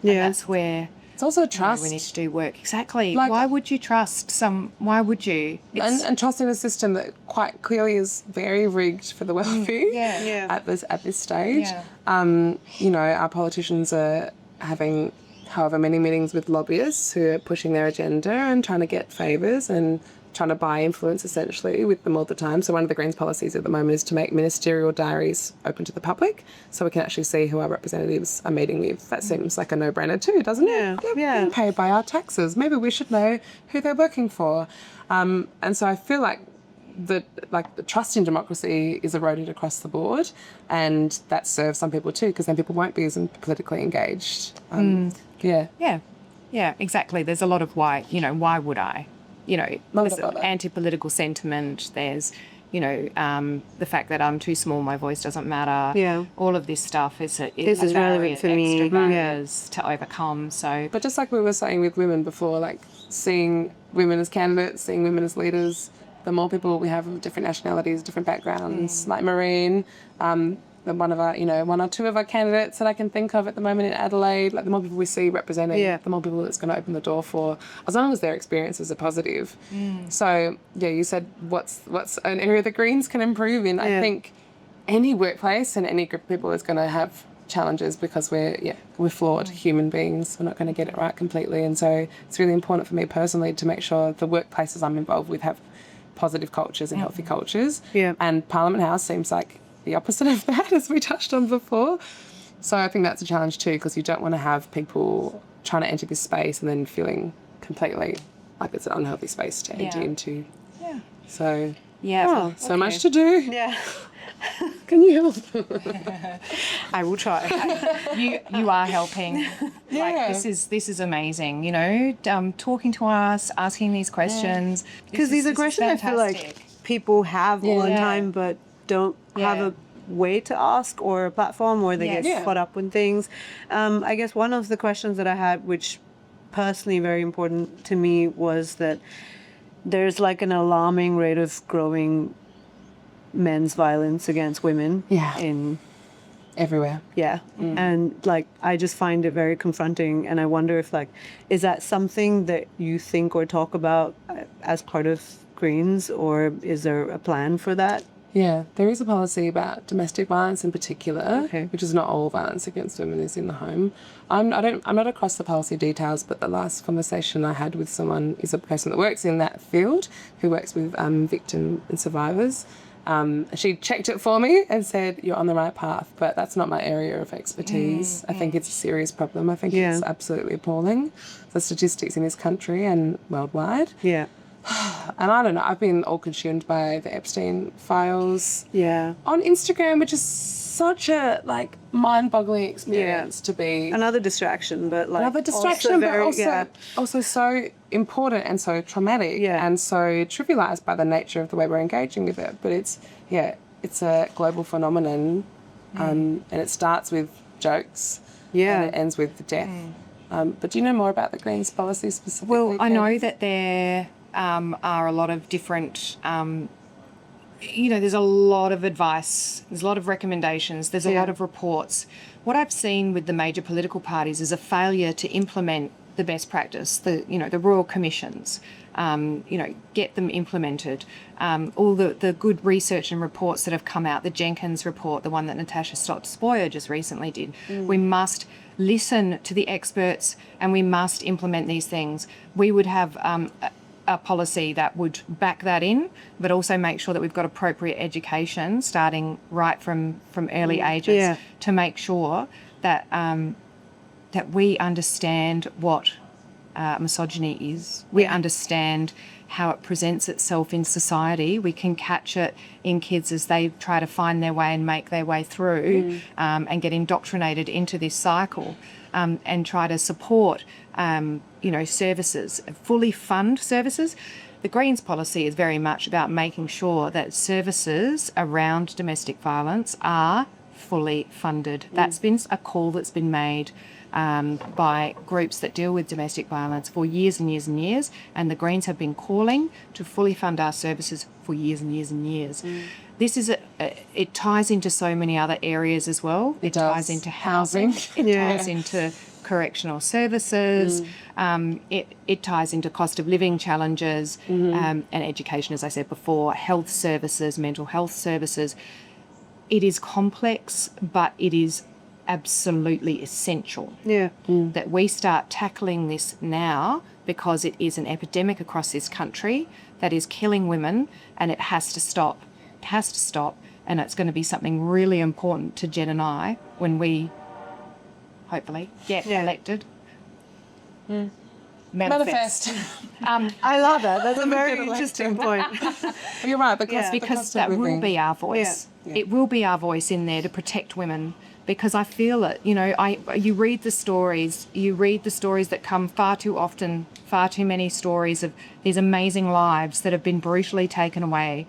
And that's where It's also trust. we need to do work. Exactly. Like, why would you trust why would you? And trusting a system that quite clearly is very rigged for the wealthy at this stage. Yeah. You know, our politicians are having however many meetings with lobbyists who are pushing their agenda and trying to get favours and trying to buy influence essentially with them all the time. So one of the Greens policies at the moment is to make ministerial diaries open to the public so we can actually see who our representatives are meeting with. That seems like a no-brainer too, doesn't it? They're being paid by our taxes. Maybe we should know who they're working for. And so I feel like the trust in democracy is eroded across the board, and that serves some people too, because then people won't be as politically engaged. Yeah, exactly. There's a lot of why would I? You know, there's anti-political sentiment. There's, you know, the fact that I'm too small, my voice doesn't matter. Yeah. All of this stuff is relevant for me. Extra barriers to overcome. So, but just like we were saying with women before, like seeing women as candidates, seeing women as leaders, the more people we have of different nationalities, different backgrounds, like Marine, one or two of our candidates that I can think of at the moment in Adelaide, like the more people we see representing, the more people it's going to open the door for, as long as their experiences are positive. So, yeah, you said what's an area the Greens can improve in. I think any workplace and any group of people is going to have challenges because we're flawed human beings. We're not going to get it right completely. And so it's really important for me personally to make sure the workplaces I'm involved with have positive cultures and healthy cultures. Yeah. And Parliament House seems like the opposite of that, as we touched on before. So I think that's a challenge too, because you don't want to have people trying to enter this space and then feeling completely like it's an unhealthy space to enter into. Yeah. So so much to do. Yeah. Can you help? I will try. You are helping. Like this is amazing. You know, talking to us, asking these questions. Because these are questions I feel like people have all the time, but don't have a way to ask or a platform, or they get caught up with things. I guess one of the questions that I had, which personally very important to me, was that there's like an alarming rate of growing men's violence against women in everywhere. And like I just find it very confronting, and I wonder if like, is that something that you think or talk about as part of Greens, or is there a plan for that? Yeah, there is a policy about domestic violence in particular, which is not all violence against women is in the home. I'm not across the policy details, but the last conversation I had with someone is a person that works in that field, who works with victims and survivors. She checked it for me and said, you're on the right path, but that's not my area of expertise. I think it's a serious problem. I think it's absolutely appalling, the statistics in this country and worldwide. Yeah. And I don't know, I've been all consumed by the Epstein files on Instagram, which is such a like mind-boggling experience to be Another distraction, but like another distraction, very, but also so important and so traumatic and so trivialized by the nature of the way we're engaging with it. But it's a global phenomenon, and it starts with jokes and it ends with death. But do you know more about the Greens policy specifically? Well, I know that there are a lot of different, there's a lot of advice, there's a lot of recommendations, there's a lot of reports. What I've seen with the major political parties is a failure to implement the best practice, the royal commissions, get them implemented. All the good research and reports that have come out, the Jenkins report, the one that Natasha Stott-Spoyer just recently did. We must listen to the experts and we must implement these things. We would have a policy that would back that in, but also make sure that we've got appropriate education starting right from early ages to make sure that that we understand what misogyny is. We understand how it presents itself in society. We can catch it in kids as they try to find their way and make their way through and get indoctrinated into this cycle, and try to support services, fully fund services. The Greens policy is very much about making sure that services around domestic violence are fully funded. That's been a call that's been made by groups that deal with domestic violence for years and years and years, and the Greens have been calling to fully fund our services for years and years and years. This is it ties into so many other areas as well. It ties into housing. It ties into correctional services. It ties into cost of living challenges and education, as I said before, health services, mental health services. It is complex, but it is absolutely essential that we start tackling this now, because it is an epidemic across this country that is killing women, and it has to stop. It has to stop, and it's going to be something really important to Jen and I when we hopefully get elected. Manifest. I love that. That's a very interesting point. You're right, because that will be our voice. It will be our voice in there to protect women, because I feel it. You read the stories that come far too often, far too many stories of these amazing lives that have been brutally taken away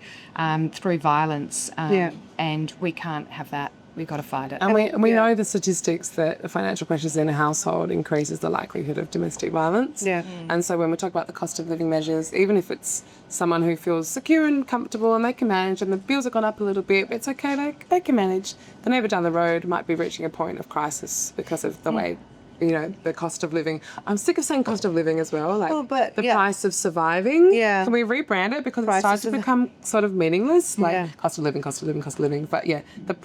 through violence, and we can't have that. We've got to fight it. And we know the statistics that the financial pressures in a household increases the likelihood of domestic violence. And so when we talk about the cost of living measures, even if it's someone who feels secure and comfortable and they can manage, and the bills have gone up a little bit, it's okay, they can manage. The neighbour down the road might be reaching a point of crisis because of the way, the cost of living. I'm sick of saying cost of living as well, price of surviving. Can we rebrand it? Because it starts to become sort of meaningless, cost of living. But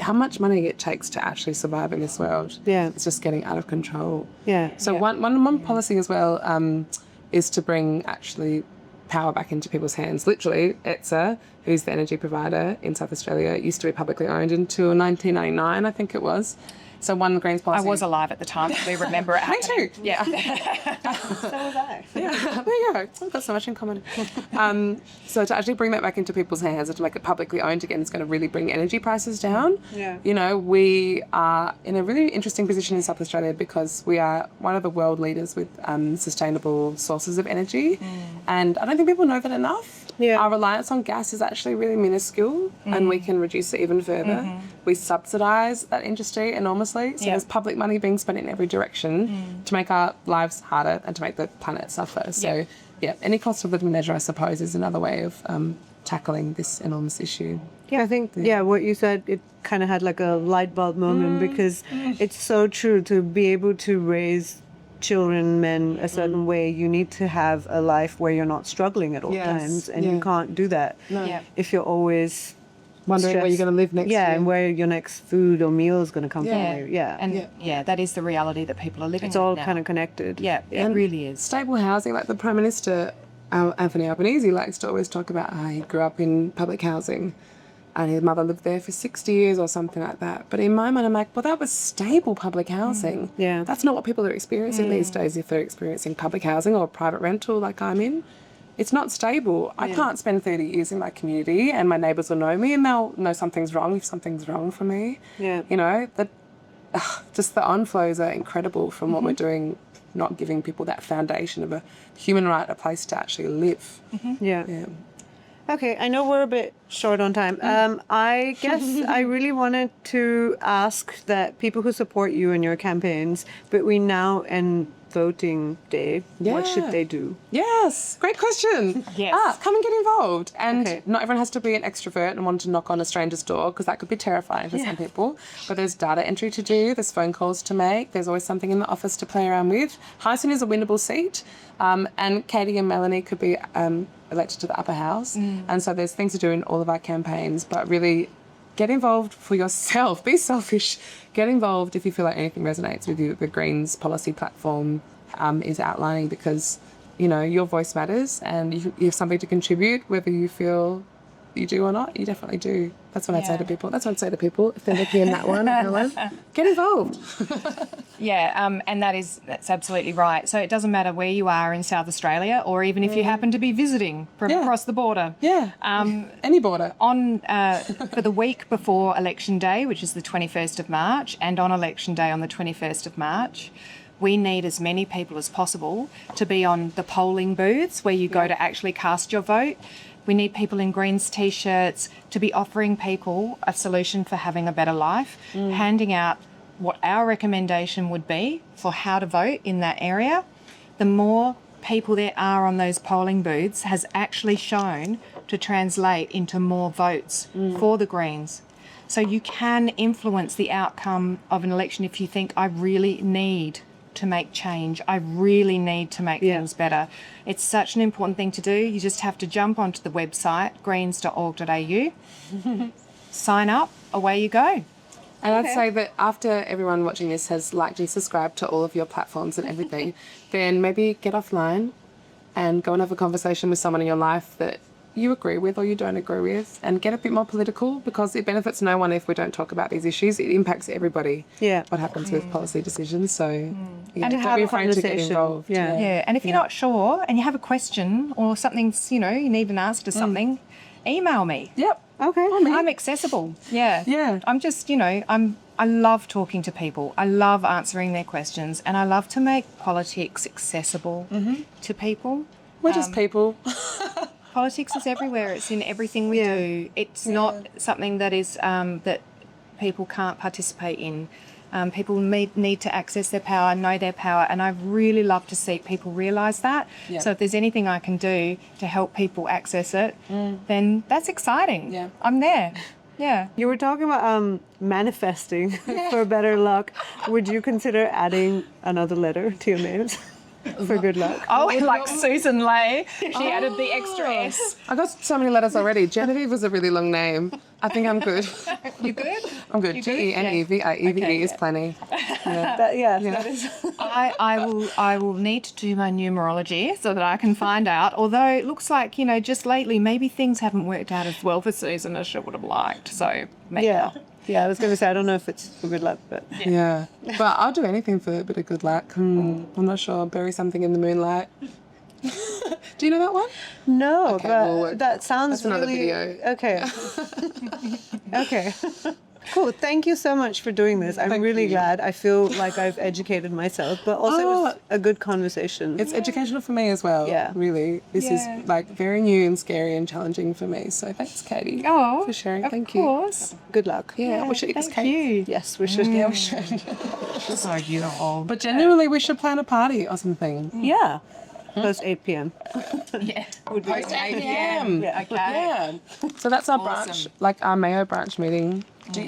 how much money it takes to actually survive in this world. It's just getting out of control. So one policy as well is to bring actually power back into people's hands. Literally, ETSA, who's the energy provider in South Australia, used to be publicly owned until 1999, I think it was. So one Greens policy. I was alive at the time. We remember it. Me too. Yeah. So was I. Yeah, there you go. We've got so much in common. So to actually bring that back into people's hands and to make it publicly owned again is going to really bring energy prices down. We are in a really interesting position in South Australia because we are one of the world leaders with sustainable sources of energy. And I don't think people know that enough. Our reliance on gas is actually really minuscule, and we can reduce it even further. We subsidise that industry enormously, so there's public money being spent in every direction to make our lives harder and to make the planet suffer. So, any cost of living measure, I suppose, is another way of tackling this enormous issue. I think, what you said, it kind of had like a light bulb moment because it's so true. To be able to raise children, men, a certain way, you need to have a life where you're not struggling at all times, and you can't do that if you're always wondering where you're going to live next year. And where your next food or meal is going to come from. And that is the reality that people are living It's all now. kind of connected. It really is. Stable housing, like the Prime Minister, Anthony Albanese, likes to always talk about how he grew up in public housing and his mother lived there for 60 years or something like that. But in my mind, I'm like, well, that was stable public housing. That's not what people are experiencing these days if they're experiencing public housing or private rental like I'm in. it's not stable. I can't spend 30 years in my community and my neighbours will know me and they'll know something's wrong if something's wrong for me. Yeah. You know, just the onflows are incredible from what we're doing, not giving people that foundation of a human right, a place to actually live. Yeah. Yeah. Okay, I know we're a bit short on time. I guess I really wanted to ask that people who support you in your campaigns, between now and voting day, what should they do? Yes, great question. Yes. Come and get involved. And Okay. not everyone has to be an extrovert and want to knock on a stranger's door because that could be terrifying for some people. But there's data entry to do, there's phone calls to make, there's always something in the office to play around with. Hyson is a winnable seat, and Katie and Melanie could be elected to the upper house. And so there's things to do in all of our campaigns, but really get involved for yourself. Be selfish. Get involved if you feel like anything resonates with you. The Greens policy platform is outlining because, you know, your voice matters and you have something to contribute, whether you feel you do or not. You definitely do. That's what I'd say to people. That's what I'd say to people if they're looking in that one. Helen. Get involved. Yeah, and that's absolutely right. So it doesn't matter where you are in South Australia, or even if you happen to be visiting from across the border. Yeah. Any border. On for the week before Election Day, which is the 21st of March, and on Election Day on the 21st of March, we need as many people as possible to be on the polling booths where you go to actually cast your vote. We need people in Greens T-shirts to be offering people a solution for having a better life, handing out what our recommendation would be for how to vote in that area. The more people there are on those polling booths has actually shown to translate into more votes for the Greens. So you can influence the outcome of an election if you think, I really need to make change. I really need to make things better. It's such an important thing to do. You just have to jump onto the website, greens.org.au, sign up, away you go. And I'd say that after everyone watching this has liked and subscribed to all of your platforms and everything, then maybe get offline and go and have a conversation with someone in your life that you agree with or you don't agree with, and get a bit more political, because it benefits no one if we don't talk about these issues. It impacts everybody. Yeah. What happens with policy decisions. So yeah, And to don't have be a afraid to get conversation. involved. Yeah. Yeah, and if you're not sure and you have a question or something's, you need an answer to something, email me. Yep. Okay. I'm accessible. Yeah. Yeah. I'm just, I love talking to people. I love answering their questions, and I love to make politics accessible to people. We're just people. Politics is everywhere. It's in everything we do. It's not something that is that people can't participate in. People need to access their power, know their power, and I really love to see people realise that. Yeah. So if there's anything I can do to help people access it, then that's exciting. Yeah. I'm there. Yeah. You were talking about manifesting for better luck. Would you consider adding another letter to your names for good luck? Oh, like Susan Lay. She added the extra S. I got so many letters already. Genevieve was a really long name. I think I'm good. You good? I'm good. You good? Genevieve. EVE is plenty. Yeah. That is. I will need to do my numerology so that I can find out. Although it looks like, just lately maybe things haven't worked out as well for Susan as she would have liked. So maybe not. Yeah, I was going to say, I don't know if it's for good luck, but... Yeah. But I'll do anything for a bit of good luck. I'm not sure. Bury something in the moonlight. Do you know that one? No, Okay, but well, that sounds that's another really... video. Okay. Okay. Cool. Thank you so much for doing this. I'm Thank really you. glad. I feel like I've educated myself, but also it was a good conversation. It's educational for me as well. Yeah. Really. This is very new and scary and challenging for me. So thanks, Katie. Oh, for sharing. of Thank you. course. Good luck. Yeah, we should eat this Thank cake. you. Yes, we should. Yeah, we should. So beautiful. But generally, we should plan a party or something. Yeah. Post 8 p.m. Yeah. Post 8 p.m. Okay. Yeah. So that's our branch, like our Mayo branch meeting.